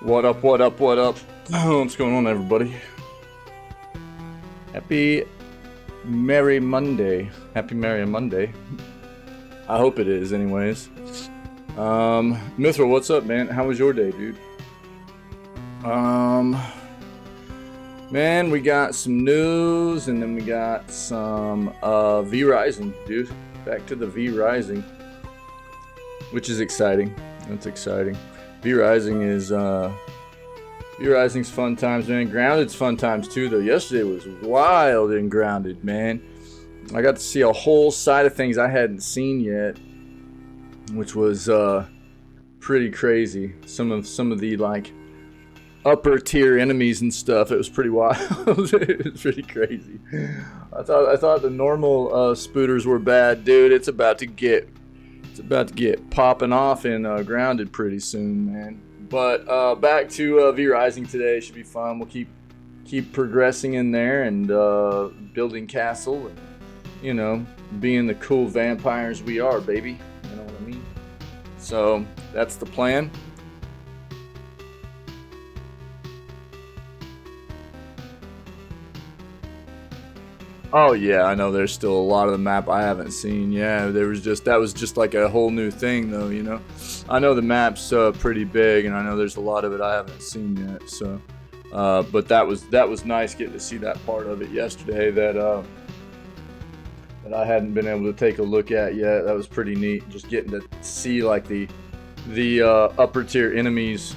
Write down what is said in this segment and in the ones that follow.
What up, what up, what up? What's going on, everybody? Happy Merry Monday. Happy Merry Monday. I hope it is, anyways. Mithril, what's up, man? How was your day, dude? Man, we got some news, and then we got some V Rising, dude. Back to the V Rising, which is exciting. That's exciting. V Rising's fun times, man. Grounded's fun times too, though. Yesterday was wild in Grounded, man. I got to see a whole side of things I hadn't seen yet, which was pretty crazy. Some of the like upper tier enemies and stuff. It was pretty wild. It was pretty crazy. I thought the normal spooters were bad, dude. It's about to get popping off in Grounded pretty soon, man. But back to V Rising today. Should be fun. We'll keep progressing in there and building castle and, you know, being the cool vampires we are, baby. You know what I mean? So that's the plan. Oh yeah, I know there's still a lot of the map I haven't seen. Yeah, that was just like a whole new thing, though. You know, I know the map's pretty big, and I know there's a lot of it I haven't seen yet. So, but that was nice getting to see that part of it yesterday that I hadn't been able to take a look at yet. That was pretty neat, just getting to see like the upper tier enemies,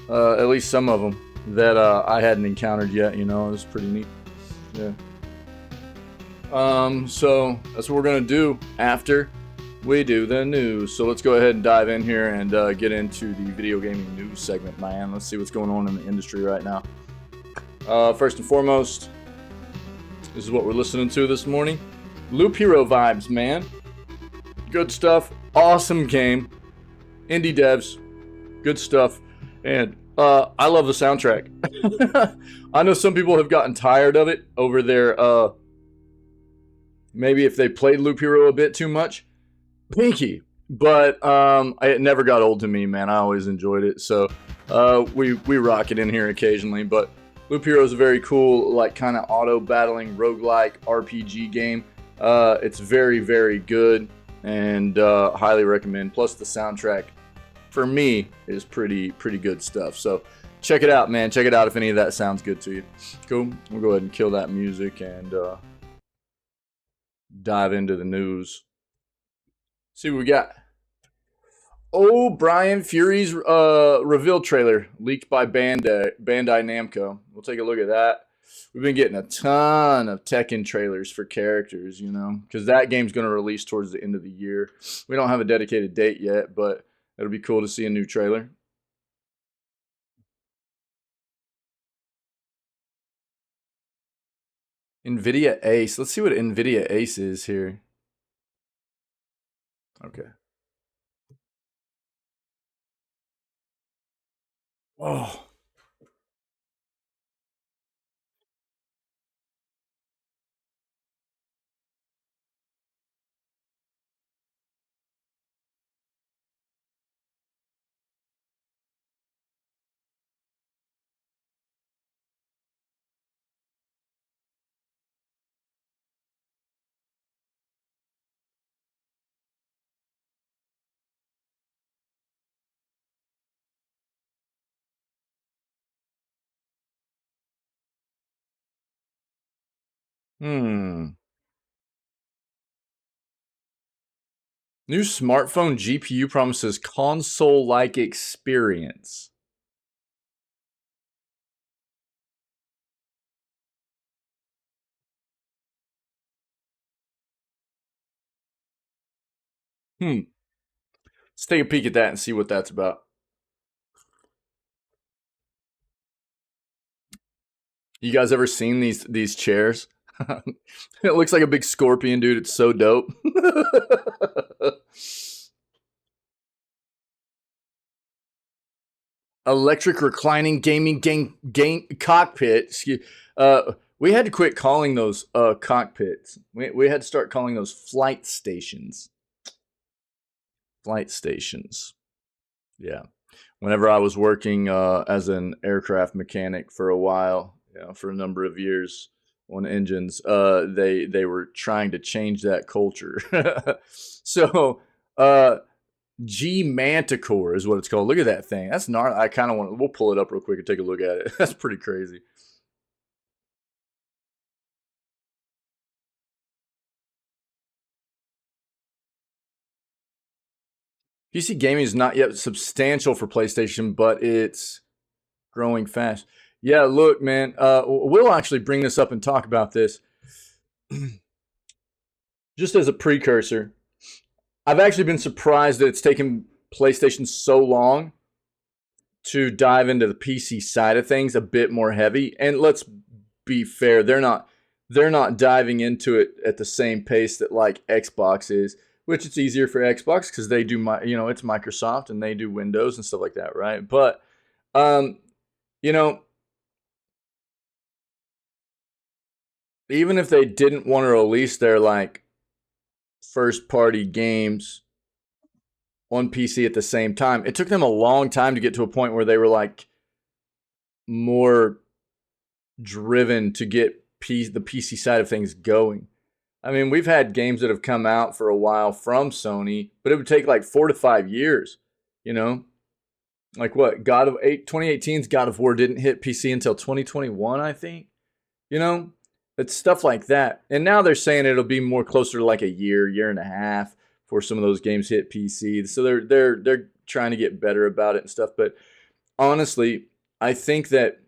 at least some of them that I hadn't encountered yet. You know, it was pretty neat. Yeah. So that's what we're gonna do after we do the news. So let's go ahead and dive in here and get into the video gaming news segment, man. Let's see what's going on in the industry right now. First and foremost, this is what we're listening to this morning. Loop Hero vibes, man. Good stuff. Awesome game. Indie devs. Good stuff. And I love the soundtrack. I know some people have gotten tired of it over their maybe if they played Loop Hero a bit too much. Pinky. But it never got old to me, man. I always enjoyed it. So we rock it in here occasionally. But Loop Hero is a very cool, like, kind of auto-battling roguelike RPG game. It's very, very good and highly recommend. Plus the soundtrack, for me, is pretty good stuff. So check it out, man. Check it out if any of that sounds good to you. Cool. We'll go ahead and kill that music and dive into the news. See what we got. Oh, Brian Fury's reveal trailer leaked by Bandai Namco. We'll take a look at that. We've been getting a ton of Tekken trailers for characters, you know, because that game's going to release towards the end of the year. We don't have a dedicated date yet, but it'll be cool to see a new trailer. NVIDIA Ace. Let's see what NVIDIA Ace is here. Okay. Oh. New smartphone GPU promises console-like experience. Let's take a peek at that and see what that's about. You guys ever seen these chairs? It looks like a big scorpion, dude. It's so dope. Electric reclining gaming game cockpit. We had to quit calling those cockpits. We had to start calling those flight stations. Flight stations. Yeah. whenever I was working as an aircraft mechanic for a while, for a number of years on engines, they were trying to change that culture. So G Manticore is what it's called. Look at that thing. That's gnarly. I kind of want. We'll pull it up real quick and take a look at it. That's pretty crazy. PC gaming is not yet substantial for PlayStation, but it's growing fast. Yeah, look, man. We'll actually bring this up and talk about this. Just as a precursor, I've actually been surprised that it's taken PlayStation so long to dive into the PC side of things a bit more heavy. And let's be fair, they're not diving into it at the same pace that like Xbox is, which it's easier for Xbox because they do it's Microsoft and they do Windows and stuff like that, right? But you know, even if they didn't want to release their like first party games on PC at the same time, it took them a long time to get to a point where they were like more driven to get the PC side of things going. I mean, we've had games that have come out for a while from Sony, but it would take like 4 to 5 years, Like what? 2018's God of War didn't hit PC until 2021, I think. It's stuff like that. And now they're saying it'll be more closer to like a year and a half before some of those games hit PC. So they're trying to get better about it and stuff. But honestly, I think that,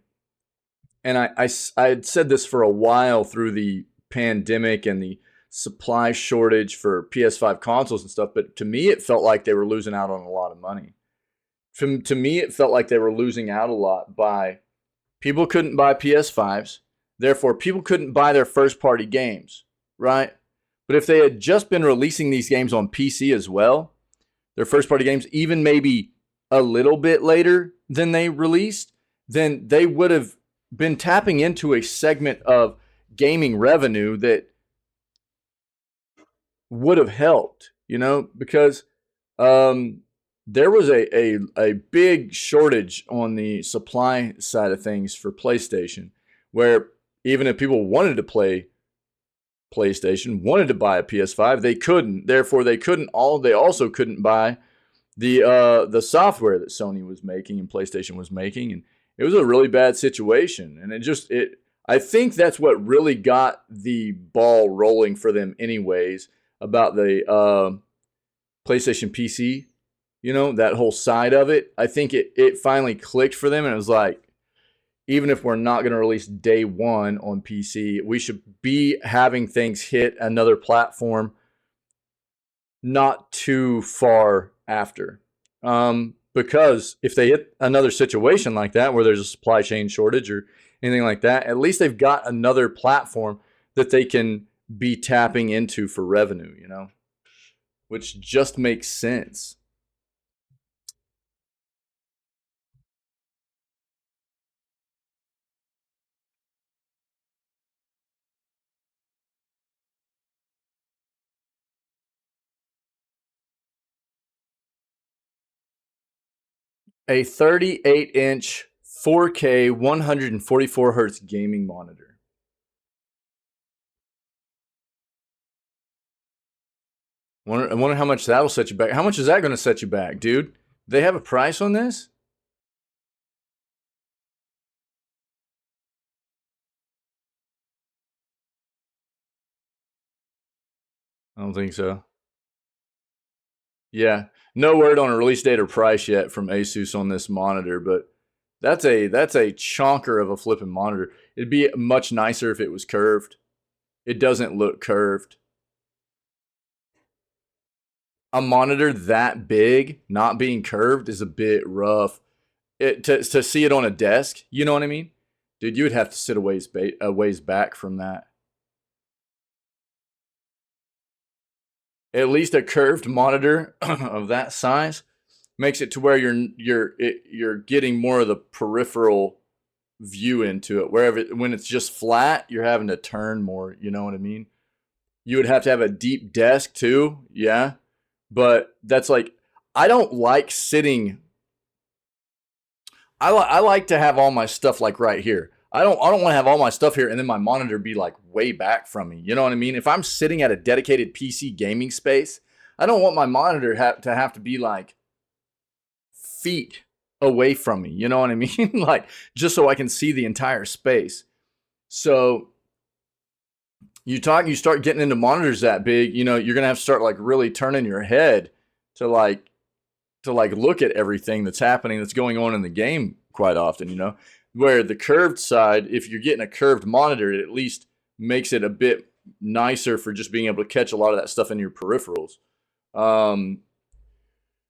and I had said this for a while through the pandemic and the supply shortage for PS5 consoles and stuff, but to me, it felt like they were losing out on a lot of money. To me, it felt like they were losing out a lot by people couldn't buy PS5s. Therefore, people couldn't buy their first-party games, right? But if they had just been releasing these games on PC as well, their first-party games, even maybe a little bit later than they released, then they would have been tapping into a segment of gaming revenue that would have helped, because there was a big shortage on the supply side of things for PlayStation, where even if people wanted to play PlayStation, wanted to buy a PS5, they couldn't. Therefore, they also couldn't buy the software that Sony was making and PlayStation was making, and it was a really bad situation. And I think that's what really got the ball rolling for them, anyways, about the PlayStation PC. That whole side of it. I think it finally clicked for them, and it was like, even if we're not going to release day one on PC, we should be having things hit another platform not too far after. Because if they hit another situation like that, where there's a supply chain shortage or anything like that, at least they've got another platform that they can be tapping into for revenue, which just makes sense. A 38-inch 4K 144 hertz gaming monitor. I wonder how much that'll set you back. How much is that going to set you back, dude? They have a price on this? I don't think so. Yeah, no word on a release date or price yet from Asus on this monitor, but that's a chonker of a flipping monitor. It'd be much nicer if it was curved. It doesn't look curved. A monitor that big not being curved is a bit rough. To see it on a desk, you know what I mean? Dude, you would have to sit a ways back from that. At least a curved monitor of that size makes it to where you're getting more of the peripheral view into it. When it's just flat, you're having to turn more. You know what I mean? You would have to have a deep desk too, yeah. But that's like, I don't like sitting I like to have all my stuff like right here. I don't want to have all my stuff here and then my monitor be like way back from me. You know what I mean? If I'm sitting at a dedicated PC gaming space, I don't want my monitor to have to be like feet away from me. You know what I mean? Like just so I can see the entire space. So you start getting into monitors that big, you know, you're gonna have to start like really turning your head to like look at everything that's happening, that's going on in the game quite often, you know. Where the curved side, if you're getting a curved monitor, it at least makes it a bit nicer for just being able to catch a lot of that stuff in your peripherals. Um,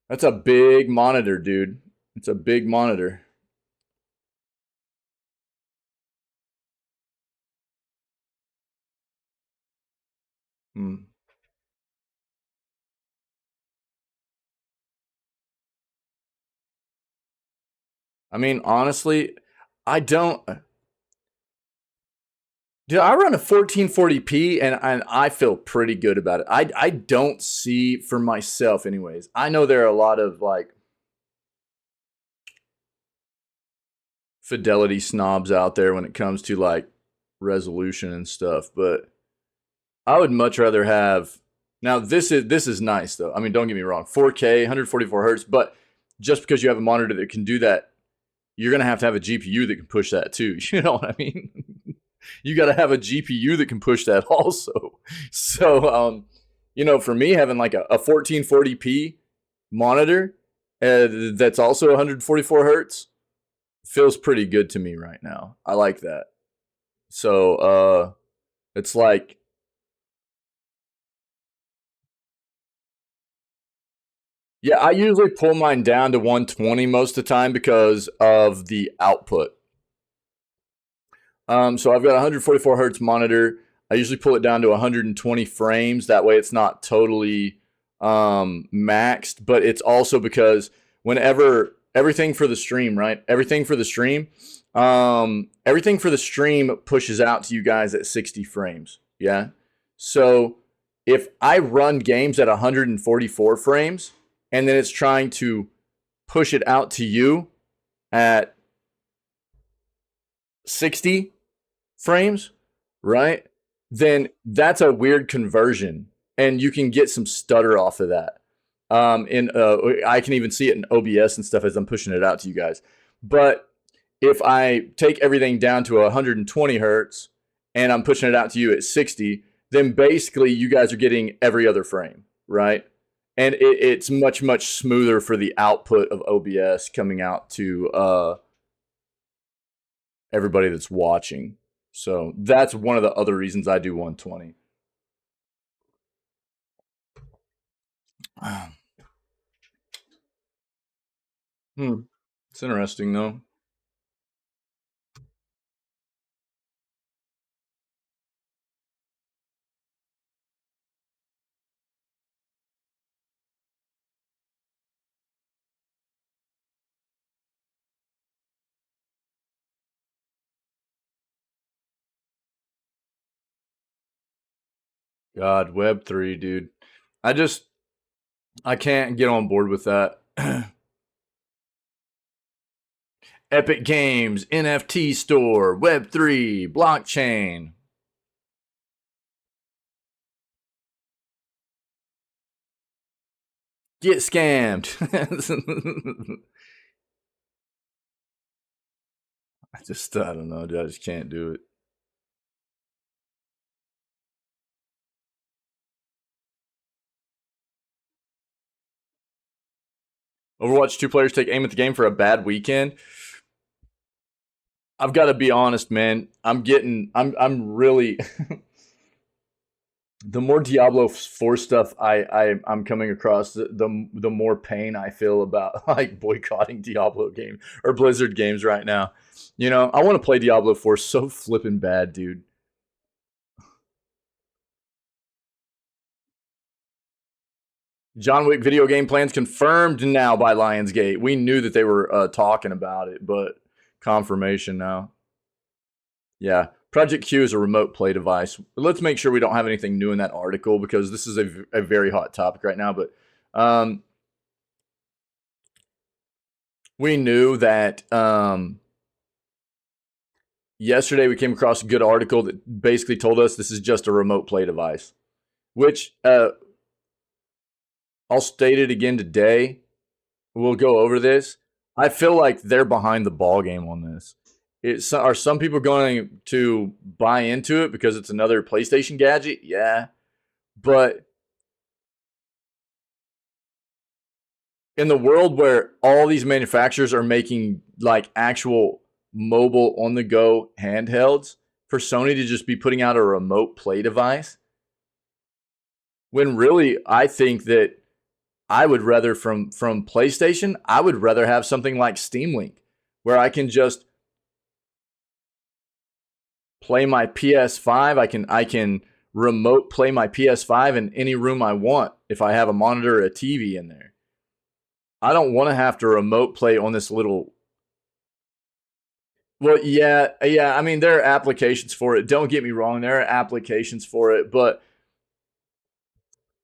that's a big monitor, dude. It's a big monitor. Hmm. I mean, honestly, I don't. Dude, I run a 1440p and I feel pretty good about it. I don't see for myself, anyways. I know there are a lot of like fidelity snobs out there when it comes to like resolution and stuff, but I would much rather have. Now this is nice though. I mean, don't get me wrong, 4K, 144 hertz, but just because you have a monitor that can do that, you're gonna have to have a GPU that can push that too. You know what I mean? You got to have a GPU that can push that also. So, you know, for me, having like a 1440p monitor that's also 144 hertz feels pretty good to me right now. I like that. So, it's like, yeah, I usually pull mine down to 120 most of the time because of the output. So I've got a 144 hertz monitor. I usually pull it down to 120 frames. That way it's not totally maxed, but it's also because whenever everything for the stream, right? Everything for the stream pushes out to you guys at 60 frames. Yeah. So if I run games at 144 frames and then it's trying to push it out to you at 60 frames, right? Then that's a weird conversion, and you can get some stutter off of that. I can even see it in OBS and stuff as I'm pushing it out to you guys. But if I take everything down to 120 hertz and I'm pushing it out to you at 60, then basically you guys are getting every other frame, right? And it's much smoother for the output of OBS coming out to everybody that's watching. So that's one of the other reasons I do 120. Hmm. It's interesting though. God, Web3, dude. I just I can't get on board with that. Epic Games, NFT store, Web3, blockchain. Get scammed. I don't know, dude. I just can't do it. Overwatch 2 players take aim at the game for a bad weekend. I've got to be honest, man. I'm really the more Diablo 4 stuff I'm coming across, the more pain I feel about like boycotting Diablo game or Blizzard games right now. You know, I want to play Diablo 4 so flippin' bad, dude. John Wick video game plans confirmed now by Lionsgate. We knew that they were talking about it, but confirmation now. Yeah, Project Q is a remote play device. Let's make sure we don't have anything new in that article because this is a very hot topic right now. But um, we knew that yesterday we came across a good article that basically told us this is just a remote play device, which I'll state it again today. We'll go over this. I feel like they're behind the ball game on this. Are some people going to buy into it because it's another PlayStation gadget? Yeah. But in the world where all these manufacturers are making like actual mobile on the go handhelds, for Sony to just be putting out a remote play device, when really I think that I would rather from PlayStation, I would rather have something like Steam Link where I can just play my PS5. I can remote play my PS5 in any room I want if I have a monitor or a TV in there. I don't want to have to remote play on this little. Well, yeah, yeah. I mean, there are applications for it. Don't get me wrong, there are applications for it, but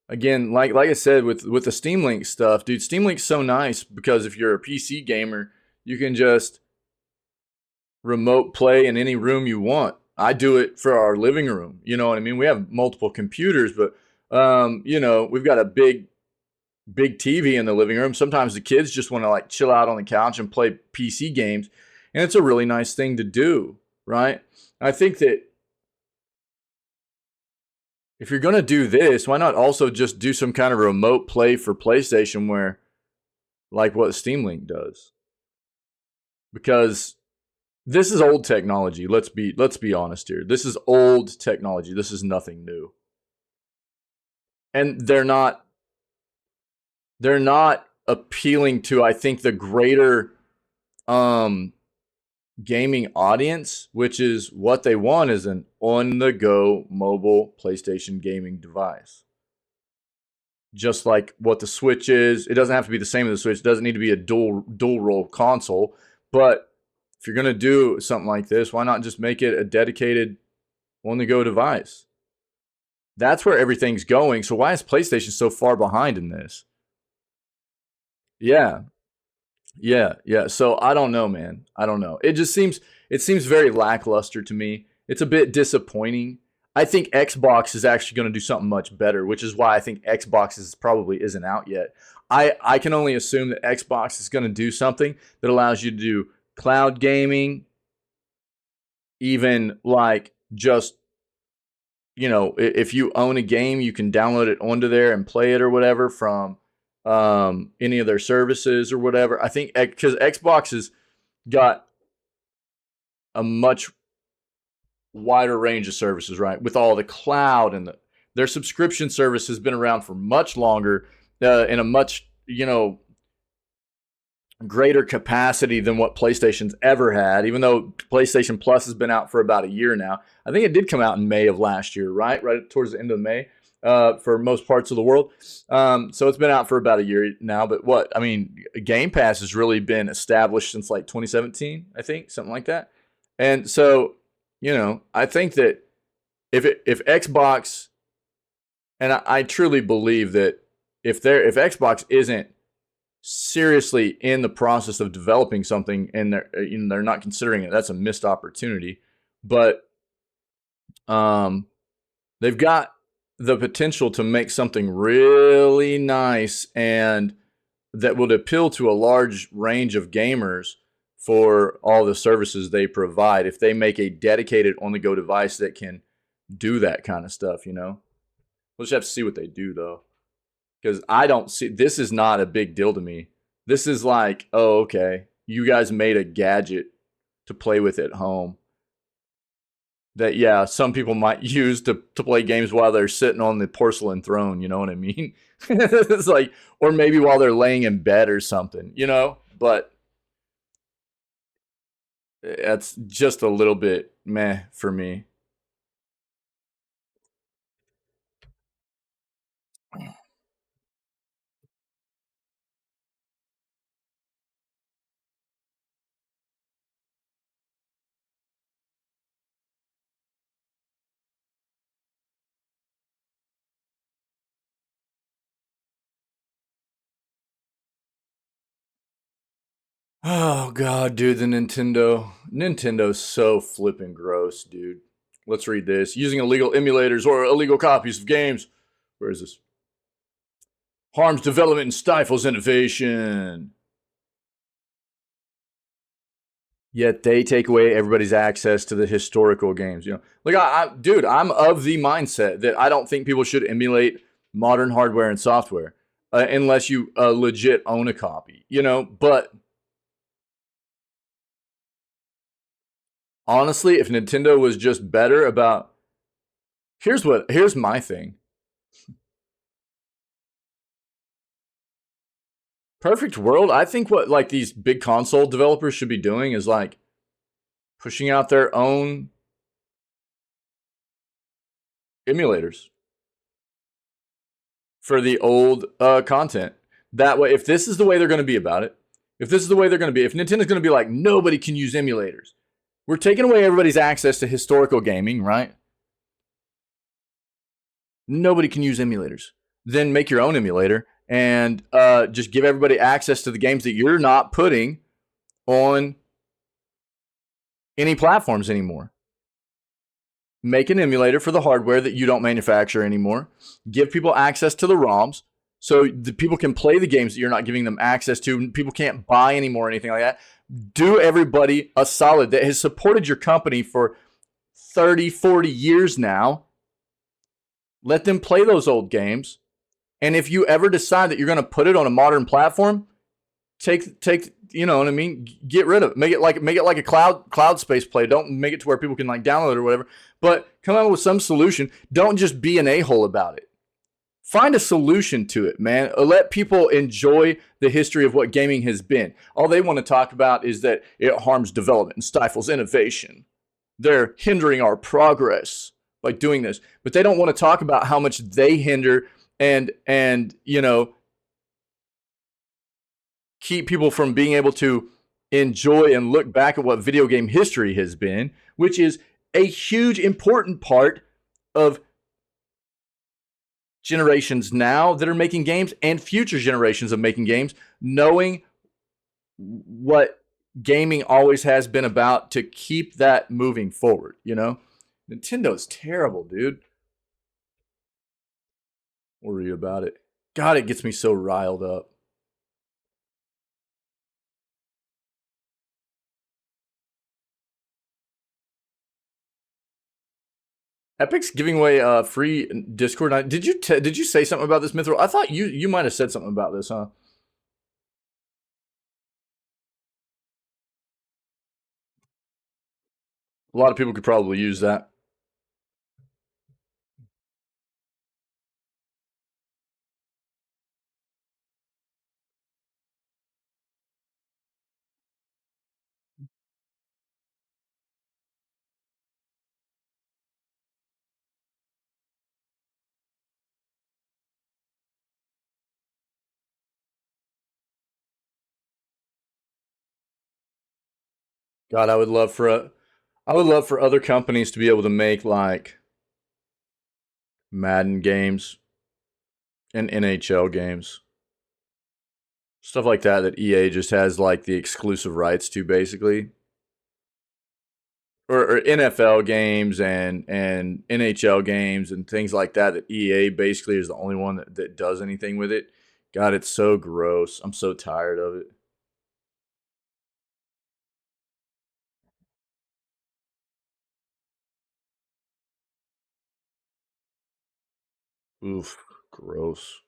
again, like I said with the Steam Link stuff, dude, Steam Link's so nice because if you're a PC gamer, you can just remote play in any room you want. I do it for our living room. You know what I mean? We have multiple computers, but we've got a big TV in the living room. Sometimes the kids just want to like chill out on the couch and play PC games, and it's a really nice thing to do, right? I think that if you're going to do this, why not also just do some kind of remote play for PlayStation where like what Steam Link does? Because this is old technology. Let's be honest here. This is old technology. This is nothing new. And they're not appealing to I think the greater um gaming audience, which is what they want is an on the go mobile PlayStation gaming device. Just like what the Switch is. It doesn't have to be the same as the Switch. It doesn't need to be a dual role console. But if you're gonna do something like this, why not just make it a dedicated on the go device? That's where everything's going. So why is PlayStation so far behind in this? Yeah, yeah. So I don't know, man. I don't know. It seems very lackluster to me. It's a bit disappointing. I think Xbox is actually going to do something much better, which is why I think Xbox is probably isn't out yet. I can only assume that Xbox is going to do something that allows you to do cloud gaming, even like just if you own a game, you can download it onto there and play it or whatever from any of their services or whatever. I think because Xbox has got a much wider range of services, right? With all the cloud and their subscription service has been around for much longer in a much greater capacity than what PlayStation's ever had. Even though PlayStation Plus has been out for about a year now, I think it did come out in May of last year, right towards the end of May. For most parts of the world. So it's been out for about a year now. But what I mean, Game Pass has really been established since like 2017, I think, something like that. And so, I think that if Xbox, and I truly believe that if Xbox isn't seriously in the process of developing something and they're not considering it, that's a missed opportunity. But they've got the potential to make something really nice and that would appeal to a large range of gamers for all the services they provide if they make a dedicated on the go device that can do that kind of stuff. We'll just have to see what they do though. Because I don't see this is not a big deal to me. This is like, oh, okay, you guys made a gadget to play with at home that yeah, some people might use to play games while they're sitting on the porcelain throne, you know what I mean? It's like or maybe while they're laying in bed or something. But that's just a little bit meh for me. Oh god, dude, the Nintendo's so flipping gross, dude. Let's read this. Using illegal emulators or illegal copies of games. Where is this? Harms development and stifles innovation. Yet they take away everybody's access to the historical games. You know, like dude, I'm of the mindset that I don't think people should emulate modern hardware and software unless you legit own a copy. You know, but honestly, if Nintendo was just better about, here's my thing. Perfect world. I think what like these big console developers should be doing is like pushing out their own emulators for the old content. That way, if this is the way they're going to be about it, if this is the way they're going to be, if Nintendo's going to be like, nobody can use emulators, we're taking away everybody's access to historical gaming, right? Nobody can use emulators. Then make your own emulator and just give everybody access to the games that you're not putting on any platforms anymore. Make an emulator for the hardware that you don't manufacture anymore. Give people access to the ROMs so the people can play the games that you're not giving them access to. People can't buy anymore or anything like that. Do everybody a solid that has supported your company for 30, 40 years now. Let them play those old games. And if you ever decide that you're going to put it on a modern platform, take you know what I mean, get rid of it. Make it like a cloud space play. Don't make it to where people can like download it or whatever, but come up with some solution. Don't just be an a-hole about it. Find a solution to it, man. Let people enjoy the history of what gaming has been. All they want to talk about is that it harms development and stifles innovation. They're hindering our progress by doing this, but they don't want to talk about how much they hinder and you know, keep people from being able to enjoy and look back at what video game history has been, which is a huge important part of generations now that are making games and future generations of making games, knowing what gaming always has been about to keep that moving forward, you know? Nintendo's terrible, dude. Worry about it. God, it gets me so riled up. Epic's giving away free Discord. Did you say something about this, Mithril? I thought you might have said something about this, huh? A lot of people could probably use that. God, I would love for other companies to be able to make like Madden games and NHL games. Stuff like that EA just has like the exclusive rights to basically. Or NFL games and NHL games and things like that EA basically is the only one that does anything with it. God, it's so gross. I'm so tired of it. Oof, gross.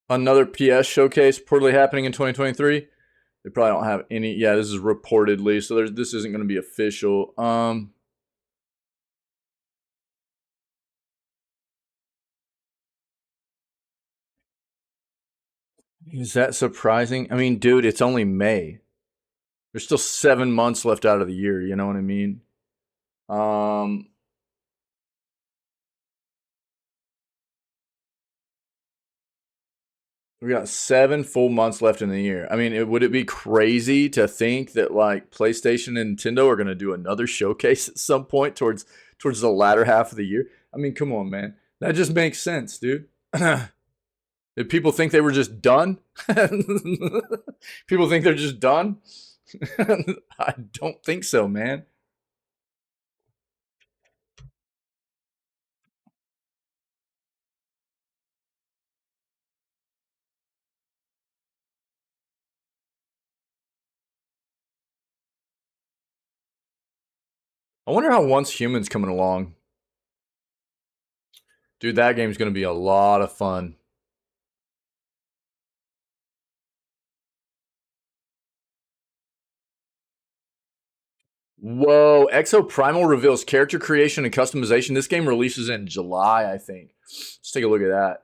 Another PS showcase reportedly happening in 2023. They probably don't have any. Yeah, this is reportedly, so this isn't going to be official. Is that surprising? I mean, dude, it's only May. There's still 7 months left out of the year. You know what I mean? Um, We got 7 full months left in the year. I mean, would it be crazy to think that like PlayStation and Nintendo are going to do another showcase at some point towards the latter half of the year? I mean, come on, man. That just makes sense, dude. Did people think they were just done? People think they're just done? I don't think so, man. I wonder how Once Human's coming along. Dude, that game's going to be a lot of fun. Whoa, Exo Primal reveals character creation and customization. This game releases in July, I think. Let's take a look at that.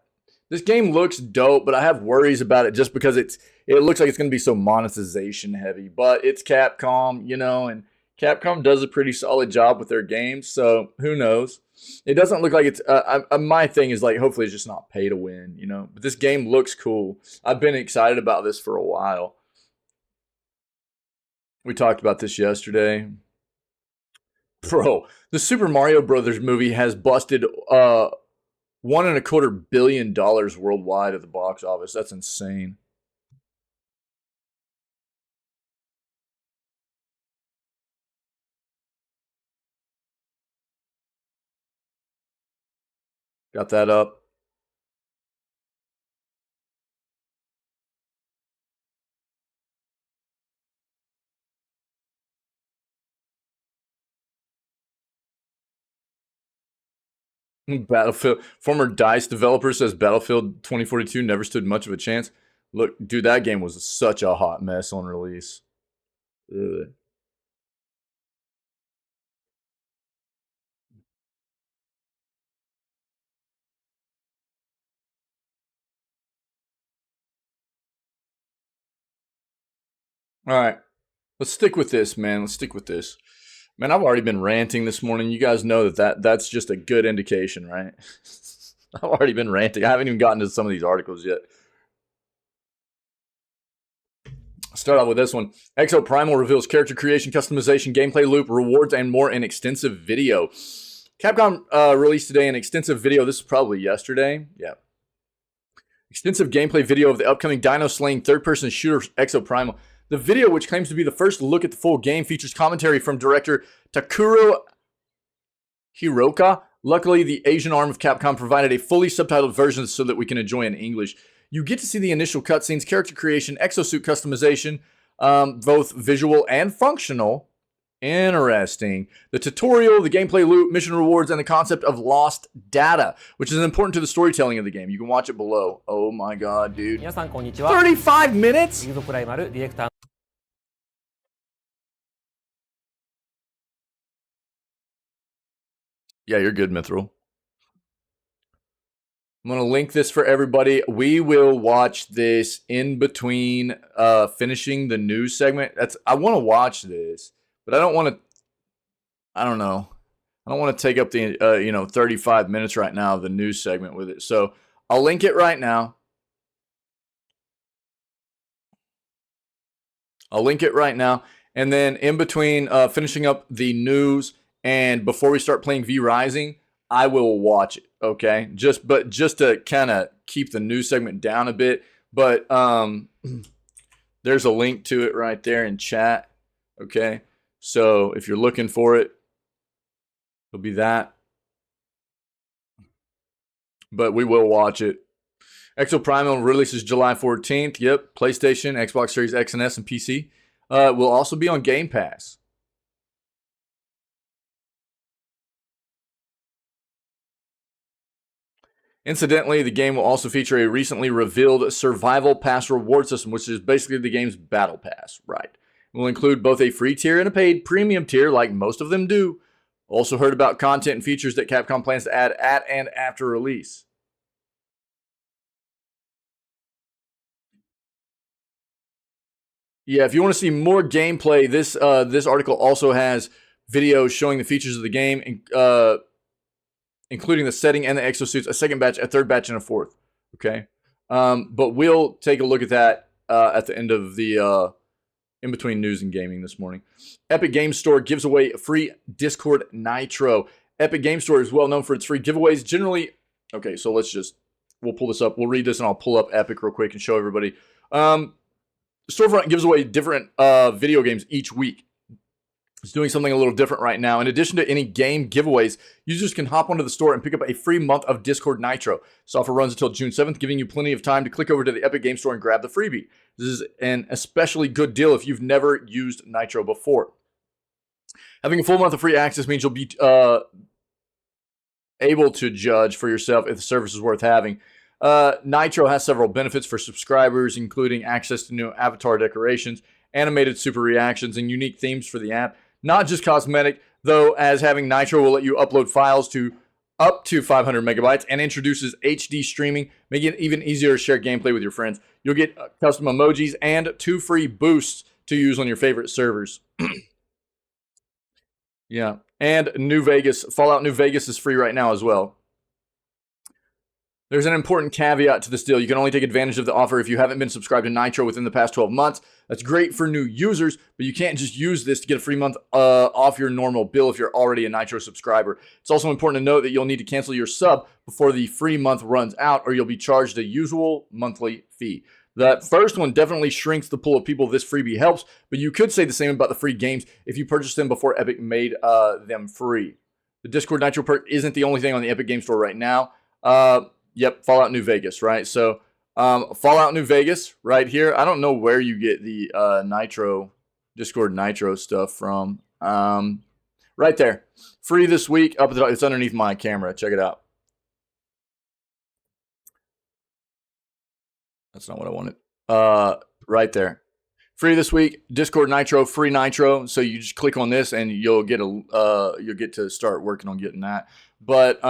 This game looks dope, but I have worries about it just because it looks like it's going to be so monetization heavy. But it's Capcom, you know, and Capcom does a pretty solid job with their games, so who knows? It doesn't look like it's. My thing is like, hopefully, it's just not pay to win, you know. But this game looks cool. I've been excited about this for a while. We talked about this yesterday. Bro, the Super Mario Brothers movie has busted $1.25 billion worldwide at the box office. That's insane. Got that up. Battlefield former DICE developer says Battlefield 2042 never stood much of a chance. Look, dude, that game was such a hot mess on release. Ugh. All right, let's stick with this, man. Let's stick with this. Man, I've already been ranting this morning. You guys know that's just a good indication, right? I've already been ranting. I haven't even gotten to some of these articles yet. Start off with this one. Exo Primal reveals character creation, customization, gameplay loop, rewards, and more in extensive video. Capcom released today an extensive video. This is probably yesterday. Yeah. Extensive gameplay video of the upcoming Dino Slaying third-person shooter Exo Primal. The video, which claims to be the first look at the full game, features commentary from director Takuro Hiroka. Luckily, the Asian arm of Capcom provided a fully subtitled version so that we can enjoy in English. You get to see the initial cutscenes, character creation, exosuit customization, both visual and functional. Interesting. The tutorial, the gameplay loop, mission rewards, and the concept of lost data, which is important to the storytelling of the game. You can watch it below. Oh my god, dude. 35 minutes? Yeah, you're good, Mithril. I'm going to link this for everybody. We will watch this in between finishing the news segment. I want to watch this, but I don't want to, I don't know. I don't want to take up the 35 minutes right now of the news segment with it. So I'll link it right now. And then in between finishing up the news and before we start playing V Rising, I will watch it. Okay, just to kind of keep the news segment down a bit. But there's a link to it right there in chat. Okay, so if you're looking for it, it'll be that. But we will watch it. Exo Primal releases July 14th. Yep, PlayStation, Xbox Series X and S, and PC. Will also be on Game Pass. Incidentally, the game will also feature a recently revealed Survival Pass reward system, which is basically the game's Battle Pass, right? It will include both a free tier and a paid premium tier, like most of them do. Also heard about content and features that Capcom plans to add at and after release. Yeah, if you want to see more gameplay, this article also has videos showing the features of the game, including the setting and the exosuits, a second batch, a third batch, and a fourth. Okay. But we'll take a look at that at the end of the in between news and gaming this morning. Epic Games Store gives away a free Discord Nitro. Epic Games Store is well known for its free giveaways. Generally, okay, so we'll pull this up. We'll read this and I'll pull up Epic real quick and show everybody. Storefront gives away different video games each week. It's doing something a little different right now. In addition to any game giveaways, users can hop onto the store and pick up a free month of Discord Nitro. This offer runs until June 7th, giving you plenty of time to click over to the Epic Games Store and grab the freebie. This is an especially good deal if you've never used Nitro before. Having a full month of free access means you'll be able to judge for yourself if the service is worth having. Nitro has several benefits for subscribers, including access to new avatar decorations, animated super reactions, and unique themes for the app. Not just cosmetic, though, as having Nitro will let you upload files to up to 500 megabytes and introduces HD streaming, making it even easier to share gameplay with your friends. You'll get custom emojis and 2 free boosts to use on your favorite servers. Yeah, and Fallout New Vegas is free right now as well. There's an important caveat to this deal. You can only take advantage of the offer if you haven't been subscribed to Nitro within the past 12 months. That's great for new users, but you can't just use this to get a free month off your normal bill if you're already a Nitro subscriber. It's also important to note that you'll need to cancel your sub before the free month runs out, or you'll be charged the usual monthly fee. That first one definitely shrinks the pool of people this freebie helps, but you could say the same about the free games if you purchased them before Epic made them free. The Discord Nitro perk isn't the only thing on the Epic Game Store right now. Yep, Fallout New Vegas, right? So, Fallout New Vegas, right here. I don't know where you get the Discord Nitro stuff from. Right there. Free this week. Up at the top. It's underneath my camera. Check it out. That's not what I wanted. Right there. Free this week. Discord Nitro, free Nitro. So you just click on this and you'll get to start working on getting that. But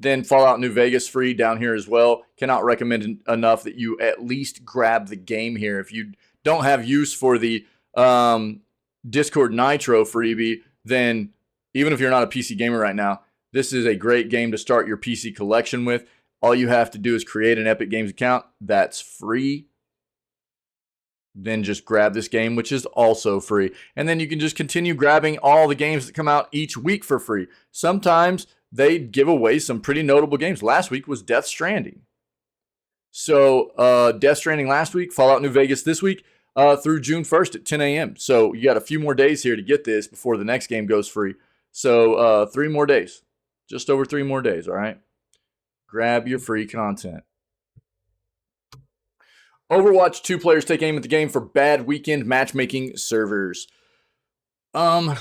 then Fallout New Vegas free down here as well. Cannot recommend enough that you at least grab the game here. If you don't have use for the Discord Nitro freebie, then even if you're not a PC gamer right now, this is a great game to start your PC collection with. All you have to do is create an Epic Games account. That's free. Then just grab this game, which is also free. And then you can just continue grabbing all the games that come out each week for free. Sometimes they give away some pretty notable games. Last week was Death Stranding. So Death Stranding last week, Fallout New Vegas this week, through June 1st at 10 a.m. So you got a few more days here to get this before the next game goes free. So 3 more days. Just over 3 more days, all right? Grab your free content. Overwatch 2 players take aim at the game for bad weekend matchmaking servers. Overwatch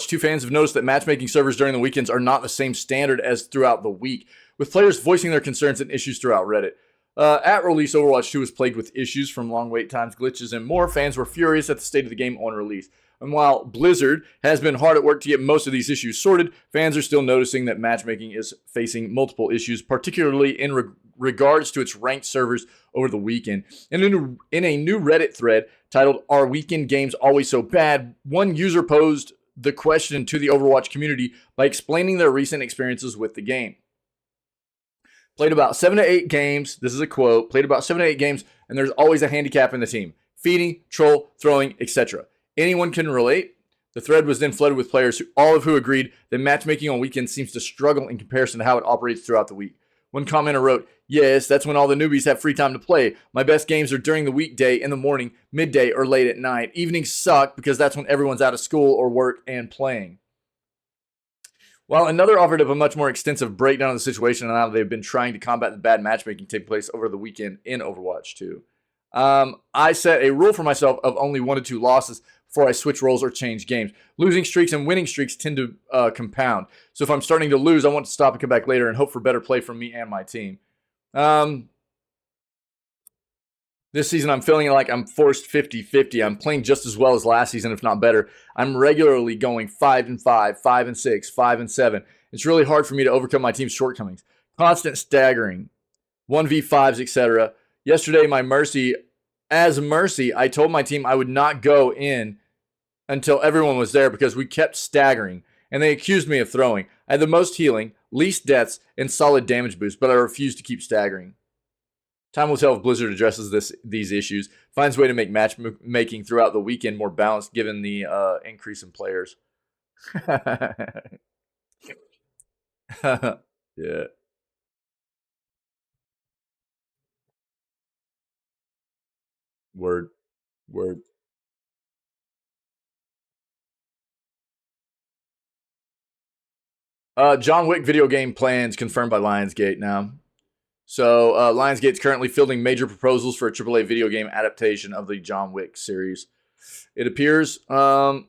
2 fans have noticed that matchmaking servers during the weekends are not the same standard as throughout the week, with players voicing their concerns and issues throughout Reddit. At release, Overwatch 2 was plagued with issues from long wait times, glitches, and more. Fans were furious at the state of the game on release. And while Blizzard has been hard at work to get most of these issues sorted, fans are still noticing that matchmaking is facing multiple issues, particularly in regards to its ranked servers over the weekend. And in a new Reddit thread titled, "Are Weekend Games Always So Bad?" one user posed the question to the Overwatch community by explaining their recent experiences with the game. Played about 7 to 8 games. This is a quote. Played about 7 to 8 games, and there's always a handicap in the team. Feeding, troll, throwing, etc. Anyone can relate. The thread was then flooded with players, all of who agreed that matchmaking on weekends seems to struggle in comparison to how it operates throughout the week. One commenter wrote, "Yes, that's when all the newbies have free time to play. My best games are during the weekday, in the morning, midday, or late at night. Evenings suck because that's when everyone's out of school or work and playing." While another offered up a much more extensive breakdown of the situation and how they've been trying to combat the bad matchmaking taking place over the weekend in Overwatch 2. I set a rule for myself of only 1 to 2 losses before I switch roles or change games. Losing streaks and winning streaks tend to compound. So if I'm starting to lose, I want to stop and come back later and hope for better play from me and my team. This season, I'm feeling like I'm forced 50-50. I'm playing just as well as last season, if not better. I'm regularly going 5-5, 5-6, 5-7. It's really hard for me to overcome my team's shortcomings. Constant staggering, 1v5s, etc. Yesterday, as mercy, I told my team I would not go in until everyone was there because we kept staggering, and they accused me of throwing. I had the most healing, least deaths, and solid damage boost, but I refused to keep staggering. Time will tell if Blizzard addresses these issues, finds a way to make matchmaking throughout the weekend more balanced given the increase in players. Yeah. Word. Word. John Wick video game plans confirmed by Lionsgate now. So Lionsgate's currently fielding major proposals for a AAA video game adaptation of the John Wick series. It appears, and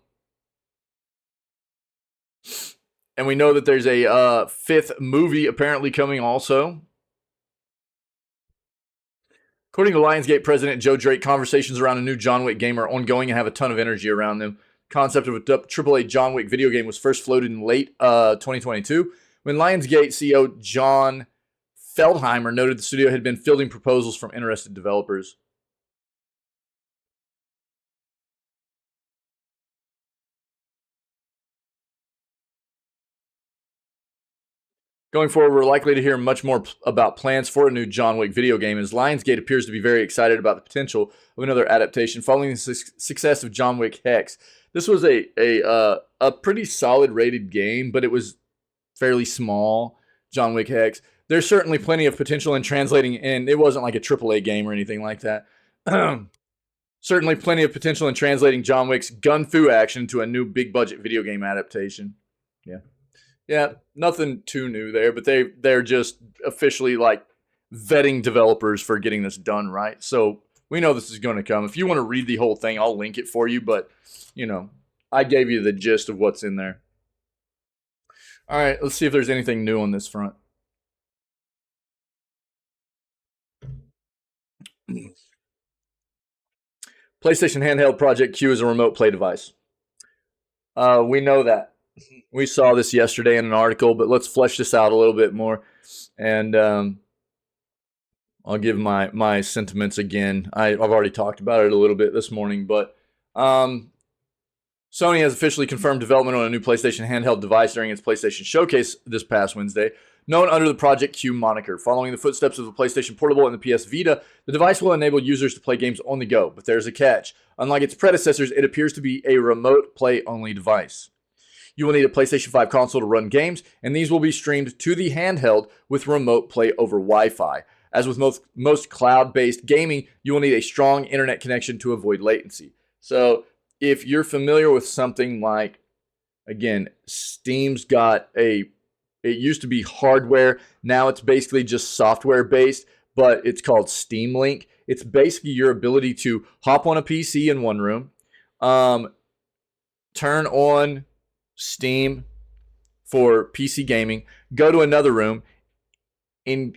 we know that there's a fifth movie apparently coming also. According to Lionsgate president Joe Drake, conversations around a new John Wick game are ongoing and have a ton of energy around them. Concept of a AAA John Wick video game was first floated in late 2022 when Lionsgate CEO John Feldheimer noted the studio had been fielding proposals from interested developers. Going forward, we're likely to hear much more about plans for a new John Wick video game, as Lionsgate appears to be very excited about the potential of another adaptation following the success of John Wick Hex. This was a pretty solid rated game, but it was fairly small, John Wick Hex. There's certainly plenty of potential in translating, and it wasn't like a AAA game or anything like that. Certainly plenty of potential in translating John Wick's gun fu action to a new big budget video game adaptation. Yeah, nothing too new there, but they're just officially like vetting developers for getting this done right. So we know this is going to come. If you want to read the whole thing, I'll link it for you, but you know, I gave you the gist of what's in there. All right, let's see if there's anything new on this front. PlayStation handheld Project Q is a remote play device. We know that. We saw this yesterday in an article, but let's flesh this out a little bit more. And I'll give my sentiments again. I've already talked about it a little bit this morning, but Sony has officially confirmed development on a new PlayStation handheld device during its PlayStation Showcase this past Wednesday, known under the Project Q moniker. Following the footsteps of the PlayStation Portable and the PS Vita, the device will enable users to play games on the go, but there's a catch. Unlike its predecessors, it appears to be a remote play-only device. You will need a PlayStation 5 console to run games, and these will be streamed to the handheld with remote play over Wi-Fi. As with most cloud-based gaming, you will need a strong internet connection to avoid latency. So if you're familiar with something like, again, Steam's got it used to be hardware, now it's basically just software-based, but it's called Steam Link. It's basically your ability to hop on a PC in one room, turn on Steam for PC gaming, go to another room and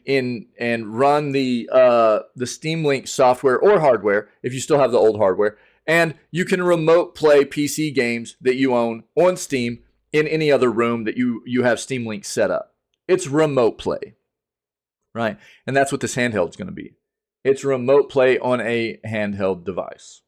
run the Steam Link software or hardware if you still have the old hardware, and you can remote play PC games that you own on Steam in any other room that you have Steam Link set up. It's remote play, right? And that's what this handheld is going to be. It's remote play on a handheld device.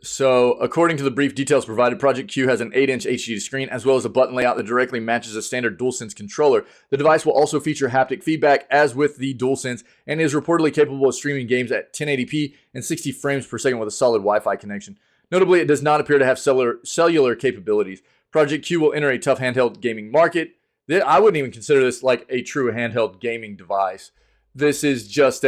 So, according to the brief details provided, Project Q has an 8-inch HD screen as well as a button layout that directly matches a standard DualSense controller. The device will also feature haptic feedback as with the DualSense and is reportedly capable of streaming games at 1080p and 60 frames per second with a solid Wi-Fi connection. Notably, it does not appear to have cellular capabilities. Project Q will enter a tough handheld gaming market. I wouldn't even consider this like a true handheld gaming device. This is just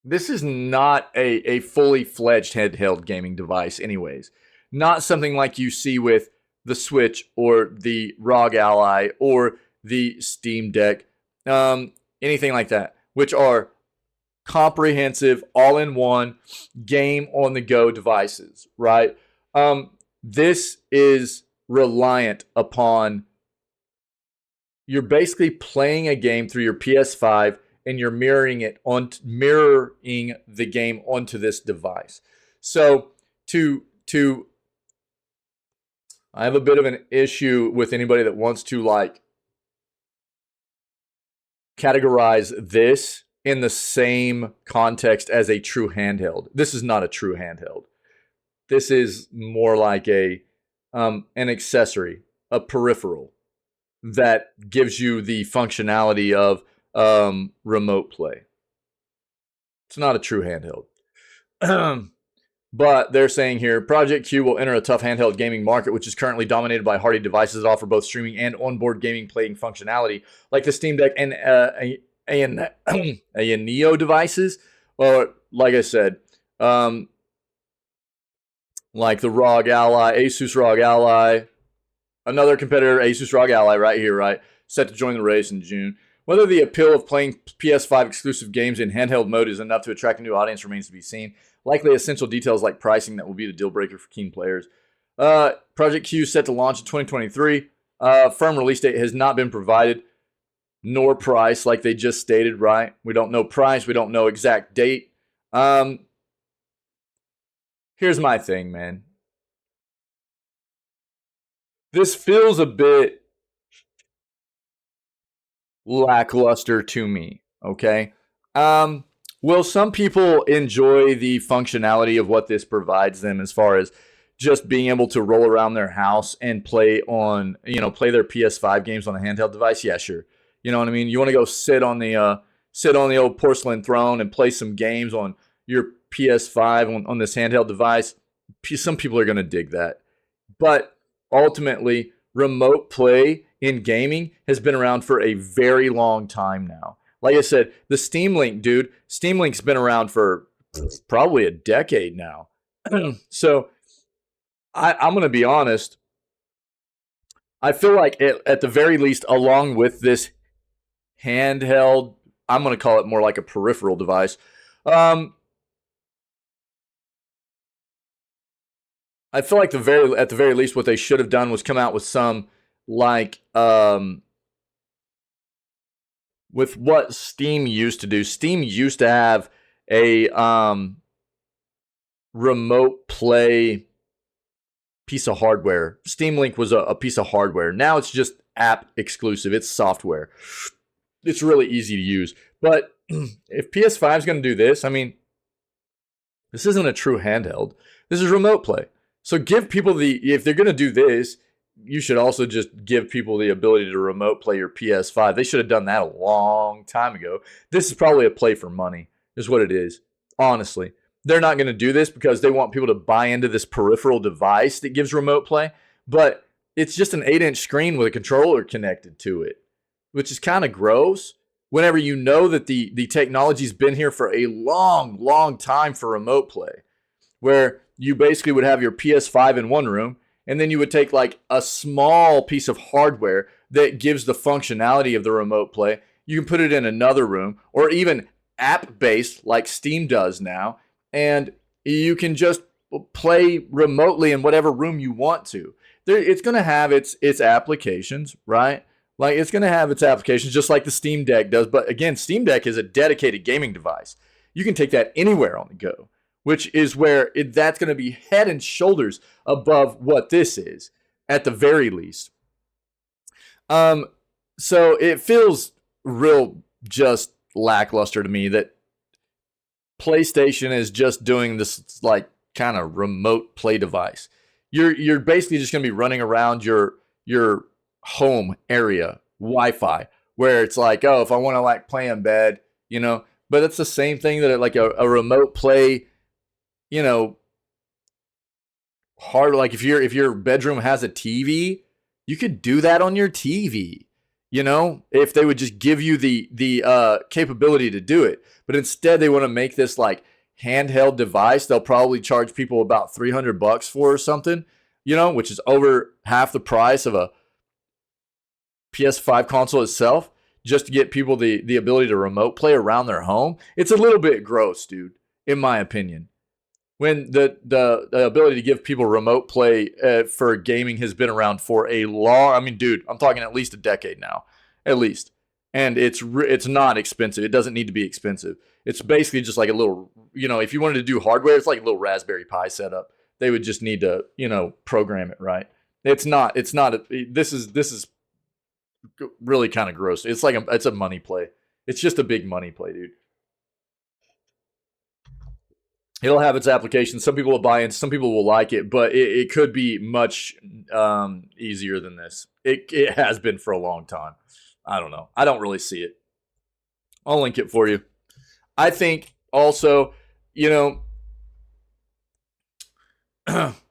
This is not a fully fledged handheld gaming device anyways. Not something like you see with the Switch or the ROG Ally or the Steam Deck, anything like that, which are comprehensive, all-in-one, game-on-the-go devices, right? This is reliant upon, you're basically playing a game through your PS5 and you're mirroring the game onto this device. So I have a bit of an issue with anybody that wants to like categorize this in the same context as a true handheld. This is not a true handheld. This is more like an accessory, a peripheral, that gives you the functionality of remote play. It's not a true handheld. But they're saying here, Project Q will enter a tough handheld gaming market, which is currently dominated by hardy devices that offer both streaming and onboard gaming playing functionality, like the Steam Deck and Neo devices. Or, like I said, like the ROG Ally, Asus ROG Ally, another competitor, Asus ROG Ally, right here, right, set to join the race in June. Whether the appeal of playing PS5 exclusive games in handheld mode is enough to attract a new audience remains to be seen. Likely essential details like pricing that will be the deal breaker for keen players. Project Q is set to launch in 2023. Firm release date has not been provided, nor price, like they just stated, right? We don't know price. We don't know exact date. Here's my thing, man. This feels a bit lackluster to me, okay? Will some people enjoy the functionality of what this provides them as far as just being able to roll around their house and play on, play their PS5 games on a handheld device? Yeah, sure. You know what I mean? You want to go sit on the old porcelain throne and play some games on your PS5 on this handheld device? Some people are going to dig that. But ultimately, remote play in gaming has been around for a very long time now. Like I said, the Steam Link, dude, Steam Link's been around for probably a decade now. So I'm going to be honest. I feel like at the very least, along with this handheld, I'm going to call it more like a peripheral device. I feel like at the very least, what they should have done was come out with some like with what Steam used to do. Steam used to have a remote play piece of hardware. Steam Link was a piece of hardware. Now it's just app exclusive. It's software. It's really easy to use. But if PS5 is going to do this, I mean, this isn't a true handheld. This is remote play. So give people if they're going to do this, you should also just give people the ability to remote play your PS5. They should have done that a long time ago. This is probably a play for money, is what it is. Honestly, they're not going to do this because they want people to buy into this peripheral device that gives remote play, but it's just an 8-inch screen with a controller connected to it, which is kind of gross. Whenever you know that the technology's been here for a long, long time for remote play, where you basically would have your PS5 in one room, and then you would take like a small piece of hardware that gives the functionality of the remote play. You can put it in another room, or even app-based like Steam does now, and you can just play remotely in whatever room you want to. It's going to have its applications, right? Like it's going to have its applications just like the Steam Deck does. But again, Steam Deck is a dedicated gaming device. You can take that anywhere on the go, which is where that's going to be head and shoulders above what this is, at the very least. So it feels real just lackluster to me that PlayStation is just doing this like kind of remote play device. You're basically just going to be running around your home area Wi-Fi, where it's like, oh, if I want to like play in bed, but it's the same thing that like a remote play, hard. Like if your bedroom has a TV, you could do that on your TV. If they would just give you the capability to do it, but instead they want to make this like handheld device. They'll probably charge people about $300 for or something, which is over half the price of a PS5 console itself, just to get people the ability to remote play around their home. It's a little bit gross, dude, in my opinion. When the ability to give people remote play for gaming has been around for a long, I mean, dude, I'm talking at least a decade now, at least. And it's not expensive. It doesn't need to be expensive. It's basically just like a little, if you wanted to do hardware, it's like a little Raspberry Pi setup. They would just need to, program it right. This is really kind of gross. It's like it's a money play. It's just a big money play, dude. It'll have its applications. Some people will buy in, some people will like it, but it could be much easier than this. It has been for a long time. I don't know. I don't really see it. I'll link it for you. I think also, you know,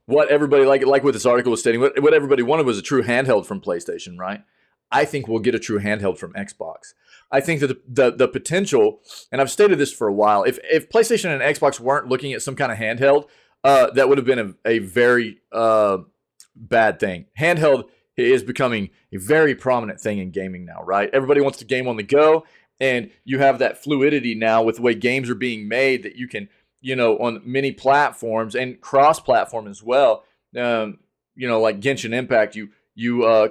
what everybody like what this article was stating, what everybody wanted was a true handheld from PlayStation, right? I think we'll get a true handheld from Xbox. I think that the potential, and I've stated this for a while, if PlayStation and Xbox weren't looking at some kind of handheld, that would have been a very bad thing. Handheld is becoming a very prominent thing in gaming now, right? Everybody wants to game on the go, and you have that fluidity now with the way games are being made that you can, you know, on many platforms and cross-platform as well. You know, like Genshin Impact, you